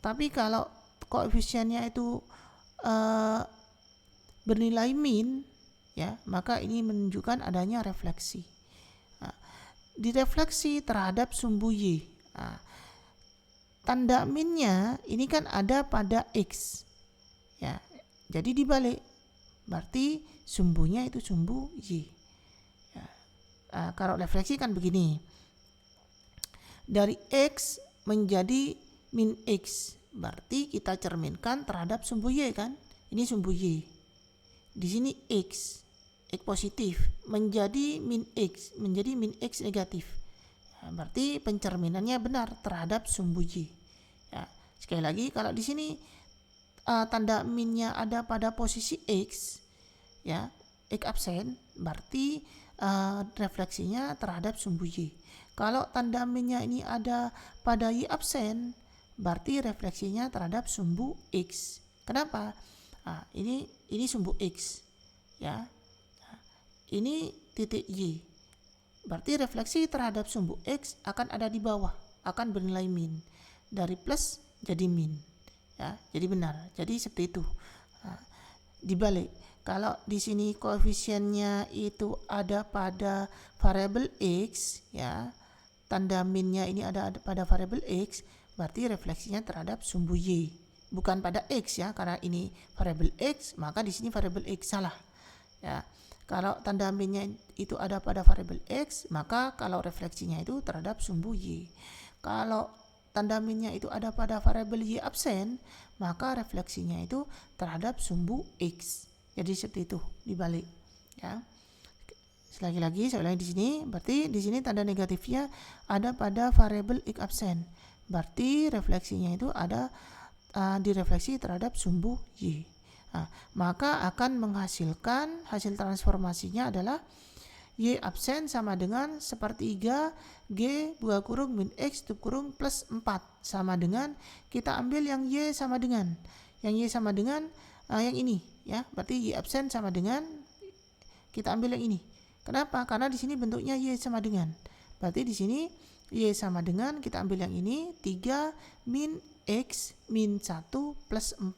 Tapi kalau koefisiennya itu bernilai min, ya, maka ini menunjukkan adanya refleksi. Nah, direfleksi terhadap sumbu Y. Nah, tanda minnya ini kan ada pada X. Ya, jadi dibalik. Berarti sumbunya itu sumbu Y. Kalau refleksi kan begini, dari X menjadi min X, berarti kita cerminkan terhadap sumbu Y kan, ini sumbu Y. Di sini X positif menjadi min X negatif. Ya, berarti pencerminannya benar terhadap sumbu Y. Ya, sekali lagi kalau di sini tanda minnya ada pada posisi X, ya, X absen, berarti refleksinya terhadap sumbu Y. Kalau tanda minnya ini ada pada Y absen, berarti refleksinya terhadap sumbu X. Kenapa? Ini sumbu X, ya. Ini titik Y. Berarti refleksi terhadap sumbu X akan ada di bawah, akan bernilai min. Dari plus jadi min. Ya, jadi benar. Jadi seperti itu. Dibalik. Kalau di sini koefisiennya itu ada pada variabel X, ya, tanda minnya ini ada pada variabel X, berarti refleksinya terhadap sumbu Y, bukan pada X, ya, karena ini variabel X, maka di sini variabel X salah. Ya, kalau tanda minnya itu ada pada variabel X, maka kalau refleksinya itu terhadap sumbu Y. Kalau tanda minnya itu ada pada variabel Y absen, maka refleksinya itu terhadap sumbu X. Jadi seperti itu dibalik, ya. Sekali lagi saya ulangi di sini, berarti di sini tanda negatifnya ada pada variabel X absen. Berarti refleksinya itu ada direfleksi terhadap sumbu Y. Maka akan menghasilkan hasil transformasinya adalah Y absen sama dengan sepertiga G buka kurung min X tutup kurung plus 4 sama dengan, kita ambil yang Y sama dengan, yang ini ya, berarti Y absen sama dengan, kita ambil yang ini. Kenapa? Karena di sini bentuknya Y sama dengan, berarti di sini Y sama dengan, kita ambil yang ini 3 min X min 1 plus 4.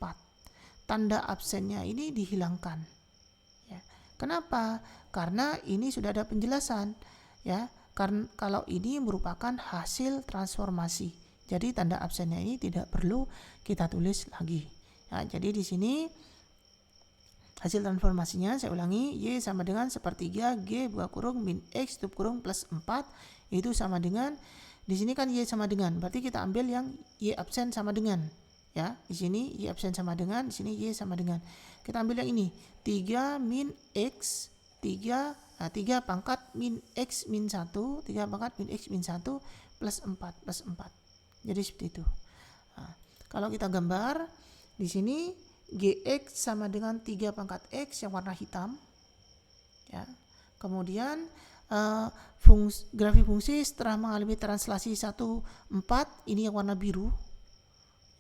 Tanda absennya ini dihilangkan ya. Kenapa? Karena ini sudah ada penjelasan ya. Karena kalau ini merupakan hasil transformasi, jadi tanda absennya ini tidak perlu kita tulis lagi ya. Jadi di sini hasil transformasinya, saya ulangi, Y sama dengan sepertiga G buka kurung min X tutup kurung plus 4, itu sama dengan, di sini kan Y sama dengan, berarti kita ambil yang Y absen sama dengan ya. Di sini Y absen sama dengan, di sini Y sama dengan, kita ambil yang ini 3 min X 3 pangkat min X min 1, 3 pangkat min X min 1 plus 4 plus 4. Jadi seperti itu. Nah, kalau kita gambar di sini Gx sama dengan 3 pangkat X yang warna hitam ya. Kemudian grafik fungsi setelah mengalami translasi 1, 4 ini yang warna biru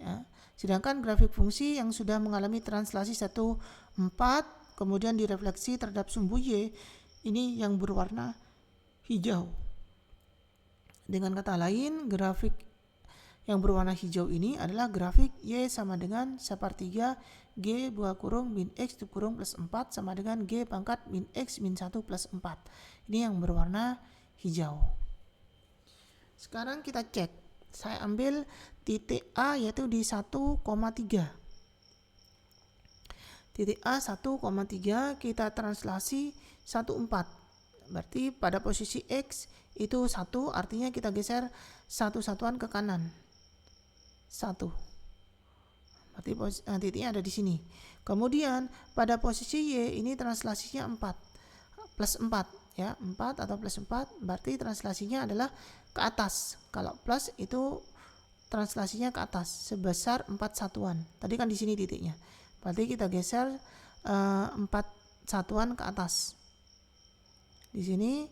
ya. Sedangkan grafik fungsi yang sudah mengalami translasi 1, 4 kemudian direfleksi terhadap sumbu Y, ini yang berwarna hijau. Dengan kata lain, grafik yang berwarna hijau ini adalah grafik Y sama dengan sepertiga G buka kurung min X tutup kurung plus 4 sama dengan G pangkat min X min 1 plus 4. Ini yang berwarna hijau. Sekarang kita cek. Saya ambil titik A yaitu di 1,3. Titik A 1,3 kita translasi 1,4. Berarti pada posisi X itu 1, artinya kita geser 1 satuan ke kanan. 1. Berarti titiknya ada di sini. Kemudian pada posisi Y ini translasinya 4. Plus 4 ya, 4 atau plus 4 berarti translasinya adalah ke atas. Kalau plus itu translasinya ke atas sebesar 4 satuan. Tadi kan di sini titiknya. Berarti kita geser 4 satuan ke atas. Di sini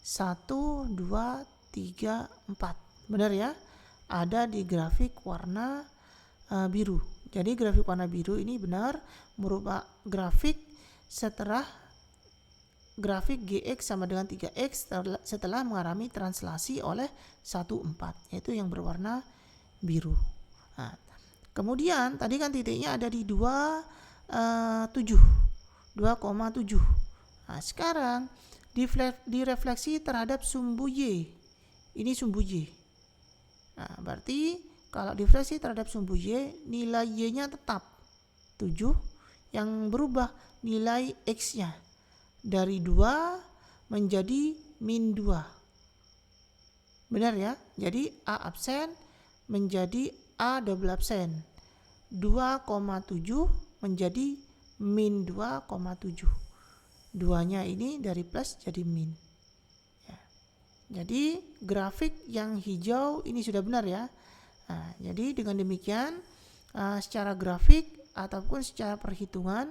1, 2, 3, 4. Benar ya? Ada di grafik warna biru. Jadi grafik warna biru ini benar merupakan grafik setelah grafik Gx sama dengan 3x setelah mengalami translasi oleh 1, 4, yaitu yang berwarna biru. Nah, kemudian tadi kan titiknya ada di 2,7. Nah, sekarang direfleksi terhadap sumbu Y. Ini sumbu Y. Nah, berarti kalau direfleksi terhadap sumbu Y, nilai Y-nya tetap 7, yang berubah nilai X-nya dari 2 menjadi min 2. Benar ya? Jadi A absen menjadi A double absen. 2,7 menjadi min 2,7. 2-nya ini dari plus jadi min. Ya. Jadi grafik yang hijau ini sudah benar ya. Nah, jadi dengan demikian secara grafik ataupun secara perhitungan,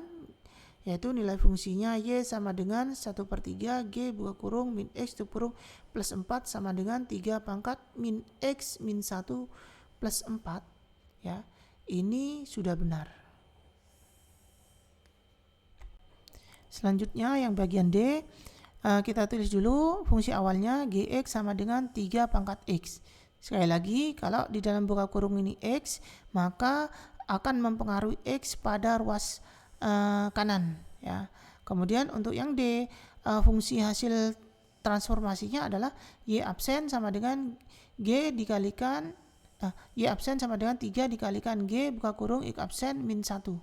yaitu nilai fungsinya Y sama dengan 1/3 G buka kurung min X tutup kurung plus 4 sama dengan 3 pangkat min X min 1 plus 4 ya. Ini sudah benar. Selanjutnya yang bagian D, kita tulis dulu fungsi awalnya Gx sama dengan 3 pangkat X. Sekali lagi, kalau di dalam buka kurung ini X, maka akan mempengaruhi X pada ruas kanan ya. Kemudian untuk yang D, fungsi hasil transformasinya adalah Y absen sama dengan G dikalikan Y absen sama dengan 3 dikalikan G buka kurung X absen min 1.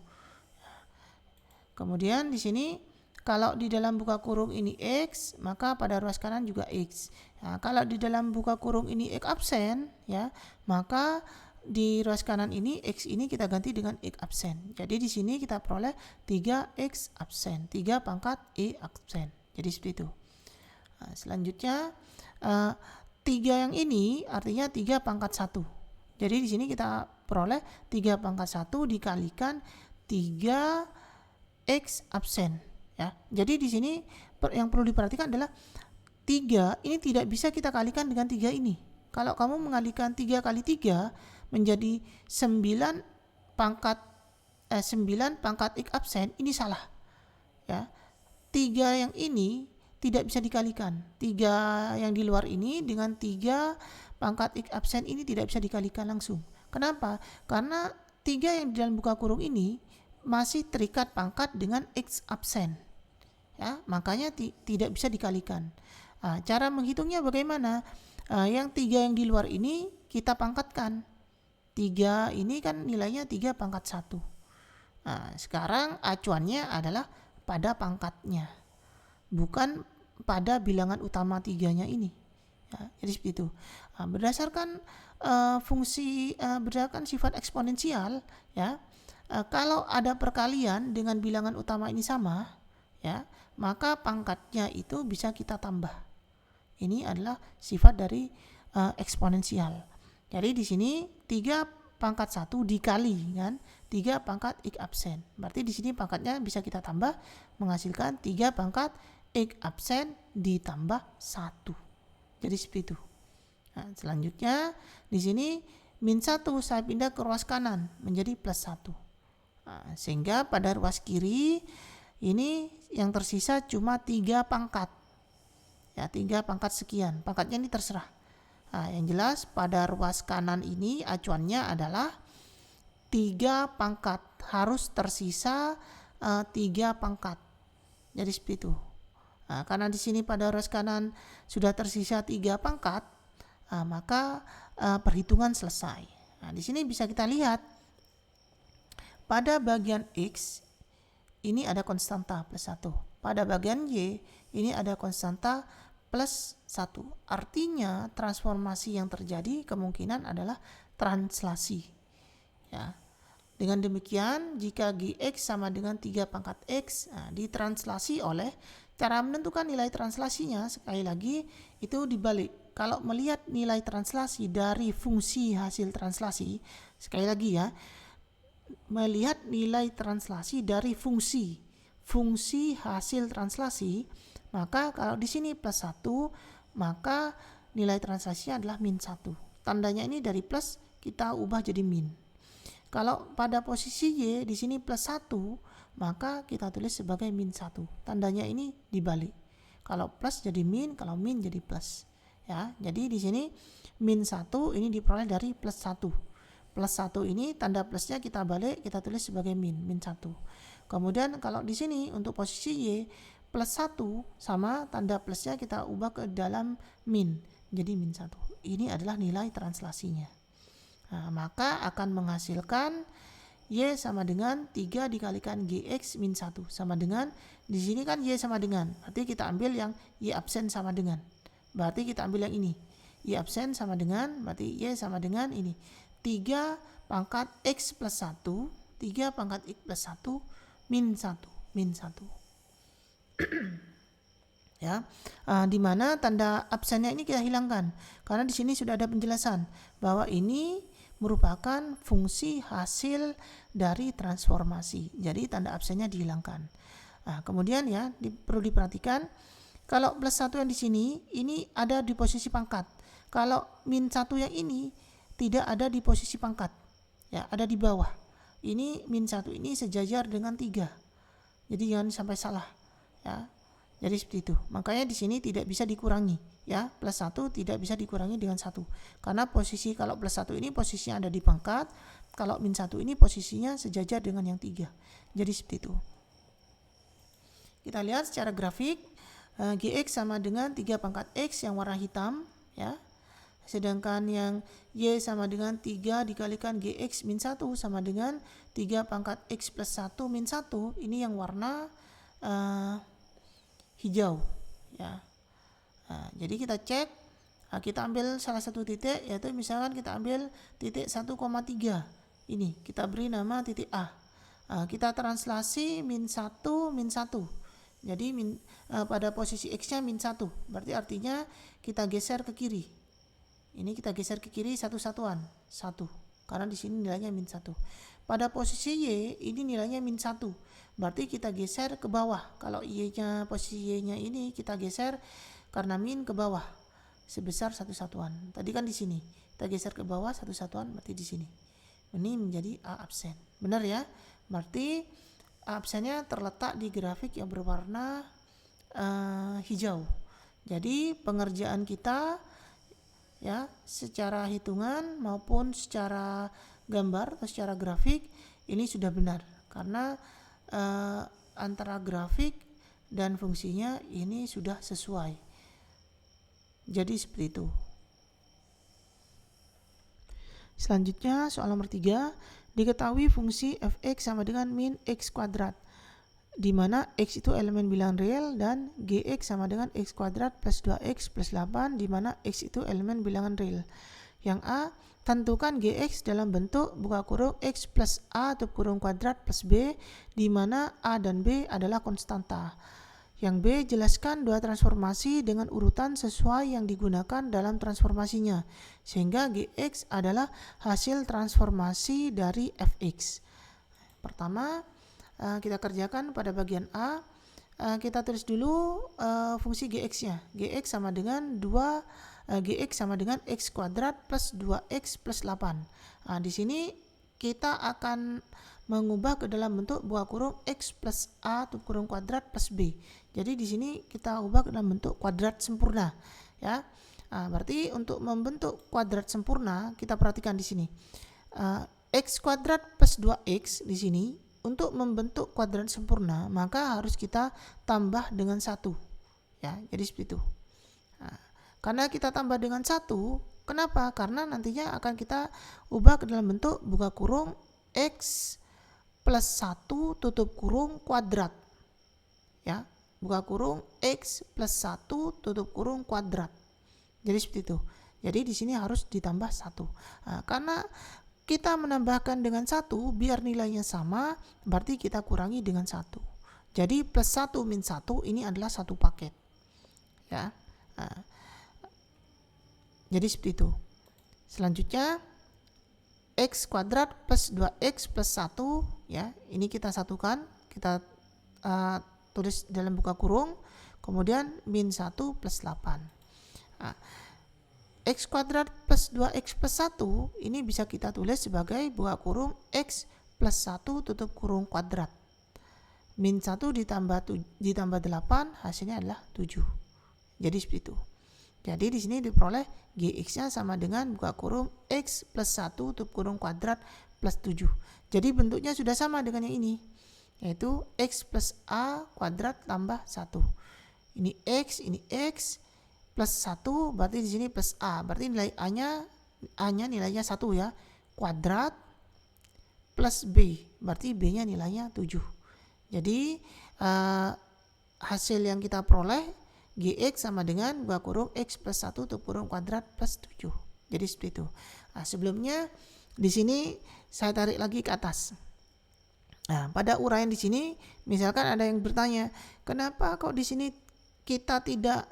Kemudian di sini kalau di dalam buka kurung ini X, maka pada ruas kanan juga X. Nah, kalau di dalam buka kurung ini X absen ya, maka di ruas kanan ini X ini kita ganti dengan X absen. Jadi di sini kita peroleh 3X absen, 3 pangkat E absen. Jadi seperti itu. Nah, selanjutnya 3 yang ini artinya 3 pangkat 1. Jadi di sini kita peroleh 3 pangkat 1 dikalikan 3X absen ya. Jadi di sini yang perlu diperhatikan adalah 3 ini tidak bisa kita kalikan dengan 3 ini. Kalau kamu mengalihkan 3 kali 3 menjadi 9 pangkat 9 pangkat X absen, ini salah. Ya. 3 yang ini tidak bisa dikalikan. 3 yang di luar ini dengan 3 pangkat X absen ini tidak bisa dikalikan langsung. Kenapa? Karena 3 yang di dalam buka kurung ini masih terikat pangkat dengan X absen. Ya, makanya tidak bisa dikalikan. Cara menghitungnya bagaimana? Yang 3 yang di luar ini kita pangkatkan. 3 ini kan nilainya 3 pangkat 1. Sekarang acuannya adalah pada pangkatnya, bukan pada bilangan utama 3-nya ini. Ya, jadi seperti itu. Berdasarkan berdasarkan sifat eksponensial, ya, kalau ada perkalian dengan bilangan utama ini sama, ya, maka pangkatnya itu bisa kita tambah. Ini adalah sifat dari eksponensial. Jadi di sini 3 pangkat 1 dikali kan 3 pangkat X absen. Berarti di sini pangkatnya bisa kita tambah menghasilkan 3 pangkat X absen ditambah 1. Jadi seperti itu. Nah, selanjutnya di sini min 1 saya pindah ke ruas kanan menjadi plus 1. Sehingga pada ruas kiri ini yang tersisa cuma 3 pangkat. Ya, 3 pangkat sekian. Pangkatnya ini terserah. Yang jelas pada ruas kanan ini acuannya adalah 3 pangkat, harus tersisa 3 pangkat. Jadi seperti itu. Karena di sini pada ruas kanan sudah tersisa 3 pangkat, maka perhitungan selesai. Di sini bisa kita lihat pada bagian X ini ada konstanta plus 1. Pada bagian Y ini ada konstanta plus 1. Artinya transformasi yang terjadi kemungkinan adalah translasi. Ya. Dengan demikian jika Gx sama dengan 3 pangkat X ditranslasi oleh cara menentukan nilai translasinya, sekali lagi itu dibalik. Kalau melihat nilai translasi dari fungsi hasil translasi, sekali lagi ya, melihat nilai translasi dari fungsi hasil translasi, maka kalau di sini plus 1, maka nilai translasinya adalah min 1. Tandanya ini dari plus kita ubah jadi min. Kalau pada posisi Y di sini plus 1, maka kita tulis sebagai min 1. Tandanya ini dibalik. Kalau plus jadi min, kalau min jadi plus. Ya, jadi di sini min 1 ini diperoleh dari plus 1. Plus 1 ini tanda plusnya kita balik, kita tulis sebagai min 1. Kemudian kalau di sini untuk posisi Y plus 1 sama tanda plusnya kita ubah ke dalam min, jadi min 1. Ini adalah nilai translasinya. Maka akan menghasilkan Y sama dengan 3 dikalikan Gx min 1 sama dengan, di sini kan Y sama dengan, berarti kita ambil yang Y absen sama dengan, berarti kita ambil yang ini, Y absen sama dengan, berarti Y sama dengan ini 3 pangkat X plus 1, 3 pangkat X plus 1 min 1 ya, di mana tanda absennya ini kita hilangkan karena di sini sudah ada penjelasan bahwa ini merupakan fungsi hasil dari transformasi. Jadi tanda absennya dihilangkan. Kemudian ya perlu diperhatikan kalau plus 1 yang di sini ini ada di posisi pangkat. Kalau min 1 yang ini tidak ada di posisi pangkat. Ya, ada di bawah. Ini min 1 ini sejajar dengan 3. Jadi jangan sampai salah. Ya. Jadi seperti itu. Makanya di sini tidak bisa dikurangi, ya. Plus 1 tidak bisa dikurangi dengan 1. Karena posisi kalau plus 1 ini posisinya ada di pangkat, kalau min 1 ini posisinya sejajar dengan yang 3. Jadi seperti itu. Kita lihat secara grafik, Gx sama dengan 3 pangkat X yang warna hitam, ya. Sedangkan yang Y sama dengan 3 dikalikan Gx min 1 sama dengan 3 pangkat X plus 1 min 1. Ini yang warna hijau, ya. Jadi kita cek, kita ambil salah satu titik, yaitu misalkan kita ambil titik 1,3 ini, kita beri nama titik A. Kita translasi min 1 min 1. Jadi pada posisi X nya min 1, berarti artinya kita geser ke kiri. Ini kita geser ke kiri satu satuan, 1. karena di sini nilainya min 1. Pada posisi Y ini nilainya min 1. Berarti kita geser ke bawah. Kalau Y-nya posisi Y-nya ini kita geser karena min ke bawah sebesar 1 satuan. Tadi kan di sini. Kita geser ke bawah 1 satuan berarti di sini. Ini menjadi A absen. Benar ya? Berarti A absennya terletak di grafik yang berwarna hijau. Jadi pengerjaan kita ya secara hitungan maupun secara gambar atau secara grafik ini sudah benar karena antara grafik dan fungsinya ini sudah sesuai. Jadi seperti itu. Selanjutnya soal nomor 3, diketahui fungsi fx sama dengan min x kuadrat, di mana x itu elemen bilangan real dan gx sama dengan x kuadrat plus 2x plus 8, di mana x itu elemen bilangan real. Yang A, tentukan gx dalam bentuk buka kurung x plus a tutup kurung kuadrat plus b, di mana a dan b adalah konstanta. Yang B, jelaskan dua transformasi dengan urutan sesuai yang digunakan dalam transformasinya, sehingga gx adalah hasil transformasi dari fx. Pertama, kita kerjakan pada bagian A. Kita tulis dulu fungsi gx-nya. Gx sama dengan Gx sama dengan x kuadrat plus 2x plus 8. Nah, di sini kita akan mengubah ke dalam bentuk buka kurung x plus a tutup kurung kuadrat plus b. Jadi di sini kita ubah ke dalam bentuk kuadrat sempurna, ya. Nah, berarti untuk membentuk kuadrat sempurna kita perhatikan di sini. X kuadrat plus 2x di sini untuk membentuk kuadrat sempurna maka harus kita tambah dengan 1. Ya, jadi seperti itu. Nah, karena kita tambah dengan 1, kenapa? Karena nantinya akan kita ubah ke dalam bentuk buka kurung x plus 1 tutup kurung kuadrat. Ya, buka kurung x plus 1 tutup kurung kuadrat. Jadi seperti itu. Jadi di sini harus ditambah 1. Nah, karena kita menambahkan dengan 1 biar nilainya sama, berarti kita kurangi dengan 1. Jadi plus 1 min 1 ini adalah satu paket. Ya. Nah, jadi seperti itu. Selanjutnya x kuadrat plus 2x plus 1, ya, ini kita satukan, kita tulis dalam buka kurung, kemudian min 1 plus 8. Nah, x kuadrat plus 2x plus 1 ini bisa kita tulis sebagai buka kurung x plus 1 tutup kurung kuadrat. Min 1 ditambah 8 hasilnya adalah 7. Jadi seperti itu. Jadi di sini diperoleh gx-nya sama dengan buka kurung x plus 1 tutup kurung kuadrat plus 7. Jadi bentuknya sudah sama dengan yang ini, yaitu x plus a kuadrat tambah 1. Ini x plus 1, berarti di sini plus a. Berarti nilai a-nya nilainya 1 ya. Kuadrat plus b, berarti b-nya nilainya 7. Jadi hasil yang kita peroleh gx sama dengan buka kurung x plus 1 tutup kurung kuadrat plus 7. Jadi seperti itu. Nah, sebelumnya di sini saya tarik lagi ke atas. Nah, pada uraian di sini misalkan ada yang bertanya, kenapa kok di sini kita tidak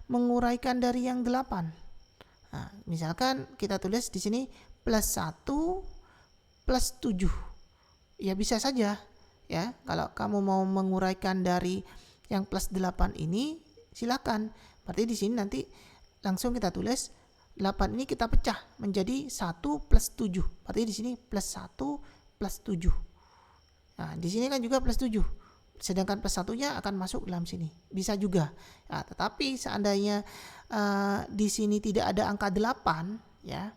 menguraikan dari yang 8? Nah, misalkan kita tulis di sini plus 1 plus 7. Ya bisa saja ya. Kalau kamu mau menguraikan dari yang plus 8 ini silakan. Berarti di sini nanti langsung kita tulis 8 ini kita pecah menjadi 1 plus 7. Berarti di sini plus 1 plus 7. Nah, di sini kan juga plus 7. Sedangkan plus 1-nya akan masuk dalam sini. Bisa juga. Nah, tetapi seandainya di sini tidak ada angka 8 ya.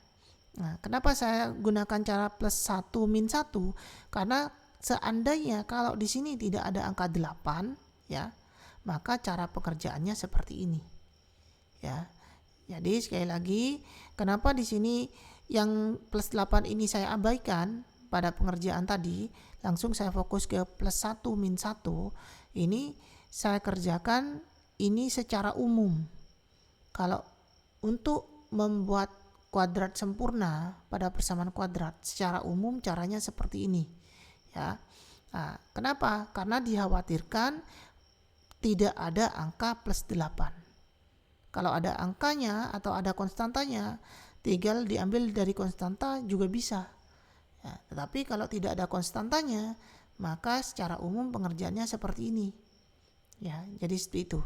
Nah, kenapa saya gunakan cara plus 1 min 1? Karena seandainya kalau di sini tidak ada angka 8 ya, maka cara pekerjaannya seperti ini. Ya. Jadi sekali lagi, kenapa di sini yang plus 8 ini saya abaikan pada pengerjaan tadi, langsung saya fokus ke plus 1 min 1. Ini saya kerjakan ini secara umum. Kalau untuk membuat kuadrat sempurna pada persamaan kuadrat secara umum caranya seperti ini. Ya. Nah, kenapa? Karena dikhawatirkan tidak ada angka plus 8. Kalau ada angkanya atau ada konstantanya, tinggal diambil dari konstanta juga bisa. Ya, tetapi kalau tidak ada konstantanya, maka secara umum pengerjaannya seperti ini. Ya, jadi seperti itu.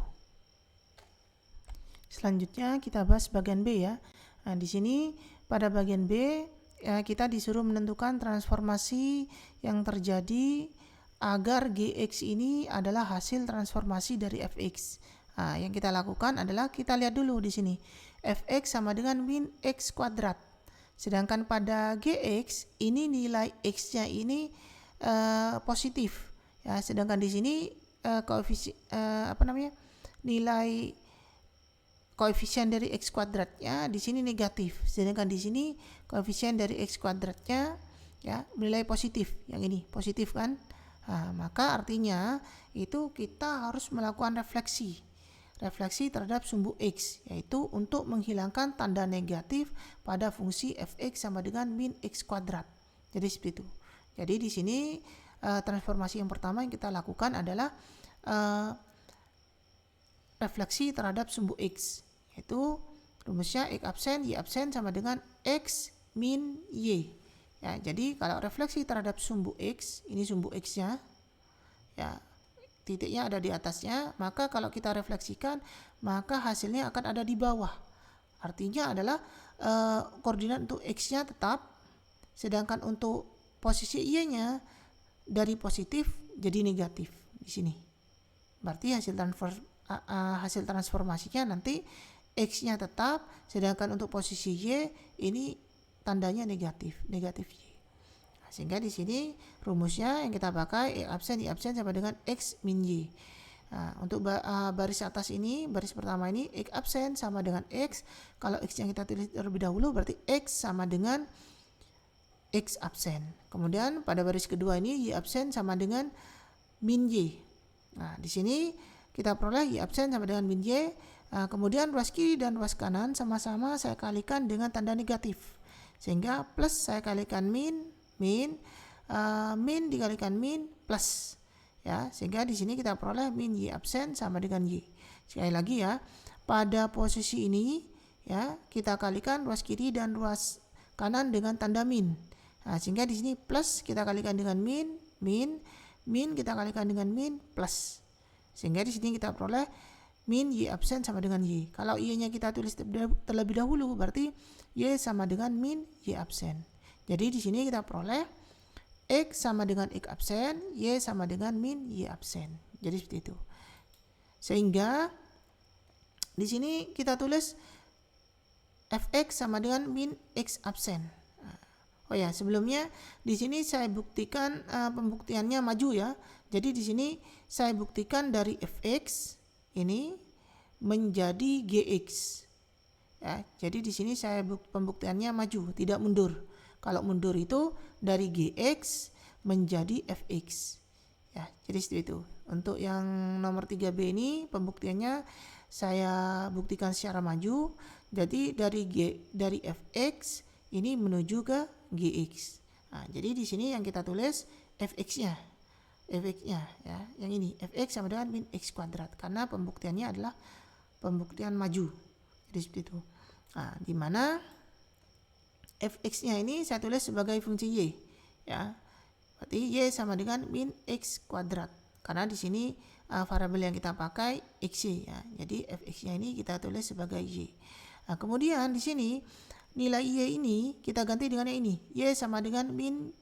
Selanjutnya kita bahas bagian B ya. Nah, di sini pada bagian B ya, kita disuruh menentukan transformasi yang terjadi agar Gx ini adalah hasil transformasi dari Fx. Nah, yang kita lakukan adalah kita lihat dulu di sini. Fx sama dengan min x kuadrat. Sedangkan pada Gx ini nilai x-nya ini positif. Ya, sedangkan di sini nilai koefisien dari x kuadratnya di sini negatif. Sedangkan di sini koefisien dari x kuadratnya ya nilai positif. Yang ini positif kan? Nah, maka artinya itu kita harus melakukan refleksi terhadap sumbu x, yaitu untuk menghilangkan tanda negatif pada fungsi fx sama dengan min x kuadrat. Jadi seperti itu. Jadi di sini transformasi yang pertama yang kita lakukan adalah refleksi terhadap sumbu x, yaitu rumusnya x absen y absen sama dengan x min y. Ya, jadi kalau refleksi terhadap sumbu x, ini sumbu x-nya, ya titiknya ada di atasnya, maka kalau kita refleksikan, maka hasilnya akan ada di bawah. Artinya adalah koordinat untuk x-nya tetap, sedangkan untuk posisi y-nya dari positif jadi negatif di sini. Berarti hasil transformasinya nanti x-nya tetap, sedangkan untuk posisi y ini tandanya negatif y. Sehingga di sini rumusnya yang kita pakai x absen y absen sama dengan x min y. Nah, untuk baris atas ini, baris pertama ini x absen sama dengan x. Kalau x yang kita tulis terlebih dahulu berarti x sama dengan x absen. Kemudian pada baris kedua ini y absen sama dengan min y. Nah, di sini kita peroleh y absen sama dengan min y. Nah, kemudian ruas kiri dan ruas kanan sama-sama saya kalikan dengan tanda negatif. Sehingga plus saya kalikan min dikalikan min plus, ya, sehingga di sini kita peroleh min y absen sama dengan y. Sekali lagi ya, pada posisi ini ya kita kalikan ruas kiri dan ruas kanan dengan tanda min. Nah, sehingga di sini plus kita kalikan dengan min kita kalikan dengan min plus, sehingga di sini kita peroleh min y absen sama dengan y. Kalau y-nya kita tulis terlebih dahulu berarti y sama dengan min y absen. Jadi di sini kita peroleh x sama dengan x absen, y sama dengan min y absen. Jadi seperti itu. Sehingga di sini kita tulis fx sama dengan min x absen. Oh ya, sebelumnya di sini saya buktikan pembuktiannya maju ya. Jadi di sini saya buktikan dari fx ini menjadi gx. Ya, jadi di sini saya pembuktiannya maju, tidak mundur. Kalau mundur itu dari gx menjadi fx. Ya, jadi seperti itu. Untuk yang nomor 3B ini pembuktiannya saya buktikan secara maju. Jadi dari fx ini menuju ke gx. Nah, jadi di sini yang kita tulis fx-nya ya, yang ini fx sama dengan min x kuadrat karena pembuktiannya adalah pembuktian maju. Jadi seperti itu. Nah, di mana fx-nya ini saya tulis sebagai fungsi y, ya. Berarti y sama dengan min x kuadrat. Karena di sini variabel yang kita pakai xy ya. Jadi fx-nya ini kita tulis sebagai y. Nah, kemudian di sini nilai y ini kita ganti dengan yang ini. Y sama dengan min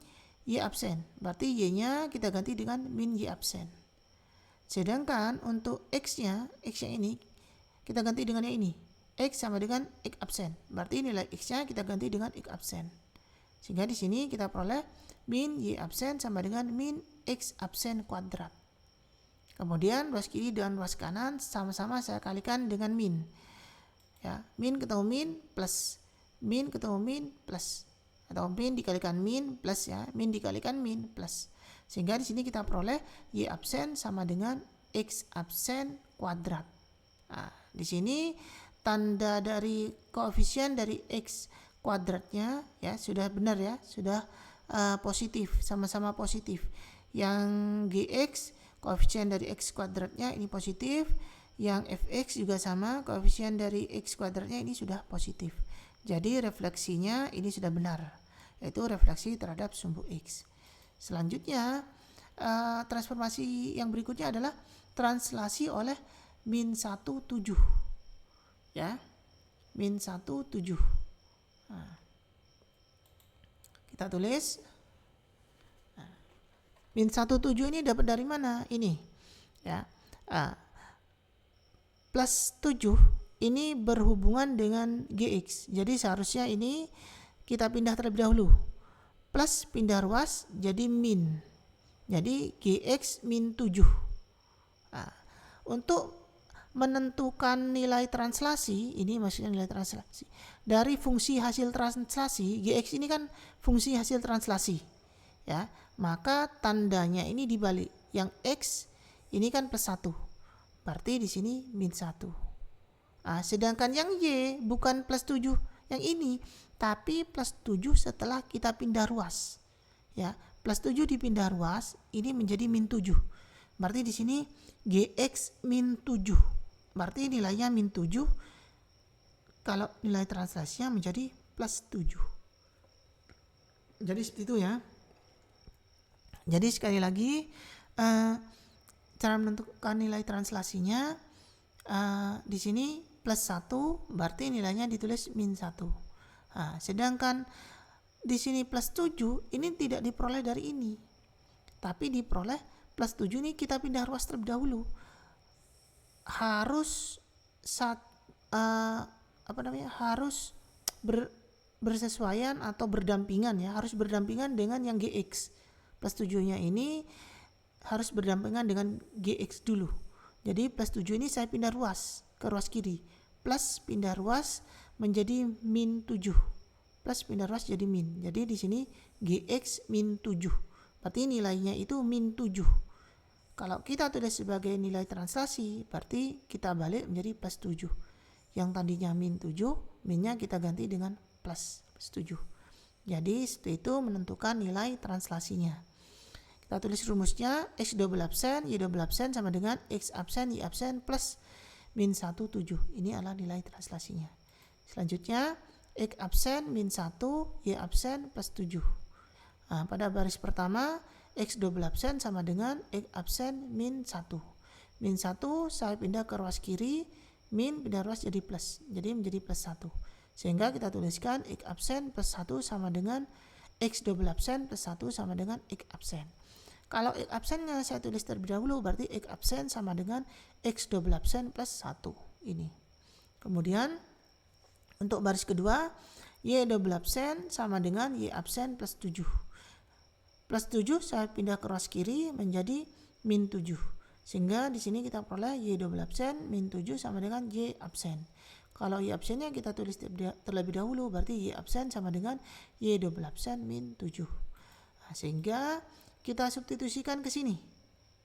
y absen. Berarti y-nya kita ganti dengan min y absen. Sedangkan untuk x-nya ini kita ganti dengan yang ini. X sama dengan x absen. Berarti nilai x-nya kita ganti dengan x absen. Sehingga di sini kita peroleh min y absen sama dengan min x absen kuadrat. Kemudian ruas kiri dan ruas kanan sama-sama saya kalikan dengan min. Ya, min ketemu min plus. Min ketemu min plus. Atau min dikalikan min plus ya. Min dikalikan min plus. Sehingga di sini kita peroleh y absen sama dengan x absen kuadrat. Nah, di sini tanda dari koefisien dari x kuadratnya ya sudah benar ya, sudah positif, sama-sama positif. Yang gx koefisien dari x kuadratnya ini positif, yang fx juga sama, koefisien dari x kuadratnya ini sudah positif. Jadi refleksinya ini sudah benar, yaitu refleksi terhadap sumbu X. Selanjutnya transformasi yang berikutnya adalah translasi oleh min 1, 7. Ya, min 1, 7. Nah, kita tulis. Min 1, 7 ini dapat dari mana? Ini. Ya. Plus 7 ini berhubungan dengan GX. Jadi seharusnya ini kita pindah terlebih dahulu. Plus pindah ruas jadi min. Jadi GX min 7. Nah, untuk menentukan nilai translasi, ini maksudnya nilai translasi. Dari fungsi hasil translasi, GX ini kan fungsi hasil translasi. Ya, maka tandanya ini dibalik. Yang X ini kan plus 1. Berarti di sini min 1. Sedangkan yang Y bukan plus 7 yang ini, tapi plus 7 setelah kita pindah ruas. Ya, plus 7 dipindah ruas, ini menjadi min 7. Berarti di sini GX min 7. Berarti nilainya min 7. Kalau nilai translasinya menjadi plus 7. Jadi seperti itu ya. Jadi sekali lagi cara menentukan nilai translasinya di sini plus 1 berarti nilainya ditulis min 1. Sedangkan di sini plus 7 ini tidak diperoleh dari ini, tapi diperoleh plus 7 ini kita pindah ruas terlebih dahulu. Harus harus bersesuaian atau berdampingan ya, harus berdampingan dengan yang GX. Plus 7-nya ini harus berdampingan dengan GX dulu. Jadi plus 7 ini saya pindah ruas ke ruas kiri. Plus pindah ruas menjadi min 7. Plus pindah ruas jadi min. Jadi di sini GX min 7. Berarti nilainya itu min 7. Kalau kita tulis sebagai nilai translasi, berarti kita balik menjadi plus 7. Yang tadinya min 7, minnya kita ganti dengan plus 7. Jadi setelah itu menentukan nilai translasinya. Kita tulis rumusnya, X double absen, Y double absen sama dengan X absen, Y absen plus min 1, 7. Ini adalah nilai translasinya. Selanjutnya, X absen, min 1, Y absen plus 7. Pada baris pertama, X double absen sama dengan X absen min 1. Min 1 saya pindah ke ruas kiri, min pindah ruas jadi plus. Jadi menjadi plus 1. Sehingga kita tuliskan X absen plus 1 sama dengan X double absen plus 1 sama dengan X absen. Kalau X absennya saya tulis terlebih dahulu, berarti X absen sama dengan X double absen plus 1. Ini. Kemudian untuk baris kedua, Y double absen sama dengan Y absen plus 7. Plus 7 saya pindah ke ruas kiri menjadi min 7. Sehingga di sini kita peroleh Y double absen min 7 sama dengan Y absen. Kalau Y absennya kita tulis terlebih dahulu, berarti Y absen sama dengan Y double absen min 7. Sehingga kita substitusikan ke sini.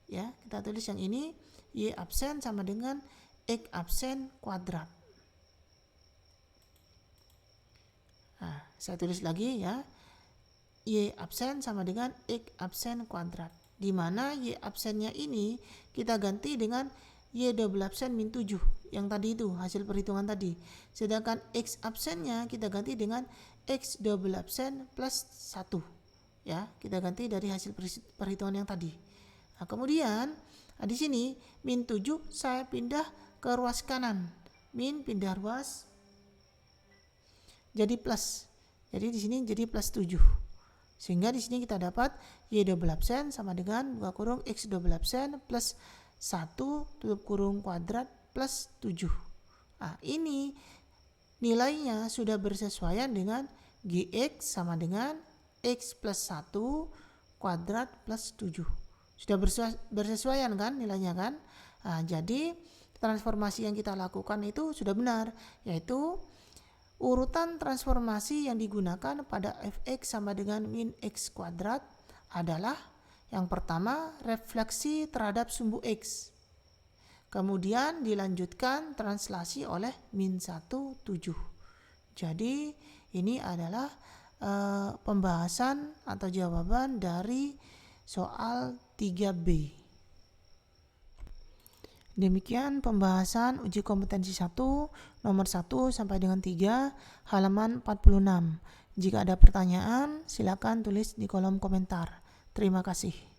Ya, kita tulis yang ini Y absen sama dengan X absen kuadrat. Saya tulis lagi ya. Y absen sama dengan X absen kuadrat. Di mana Y absennya ini kita ganti dengan Y double absen min 7 yang tadi itu hasil perhitungan tadi. Sedangkan X absennya kita ganti dengan X double absen plus 1. Ya, kita ganti dari hasil perhitungan yang tadi. Kemudian di sini min 7 saya pindah ke ruas kanan. Min pindah ruas jadi plus. Jadi di sini jadi plus 7. Sehingga di sini kita dapat Y double absen sama dengan buka kurung X double absen plus 1 tutup kurung kuadrat plus 7. Ini nilainya sudah bersesuaian dengan GX sama dengan X plus 1 kuadrat plus 7. Sudah bersesuaian kan nilainya kan? Jadi transformasi yang kita lakukan itu sudah benar, yaitu urutan transformasi yang digunakan pada fx sama dengan min x kuadrat adalah yang pertama refleksi terhadap sumbu x. Kemudian dilanjutkan translasi oleh min 1, 7. Jadi ini adalah pembahasan atau jawaban dari soal 3B. Demikian pembahasan uji kompetensi 1 nomor 1 sampai dengan 3 halaman 46. Jika ada pertanyaan, silakan tulis di kolom komentar. Terima kasih.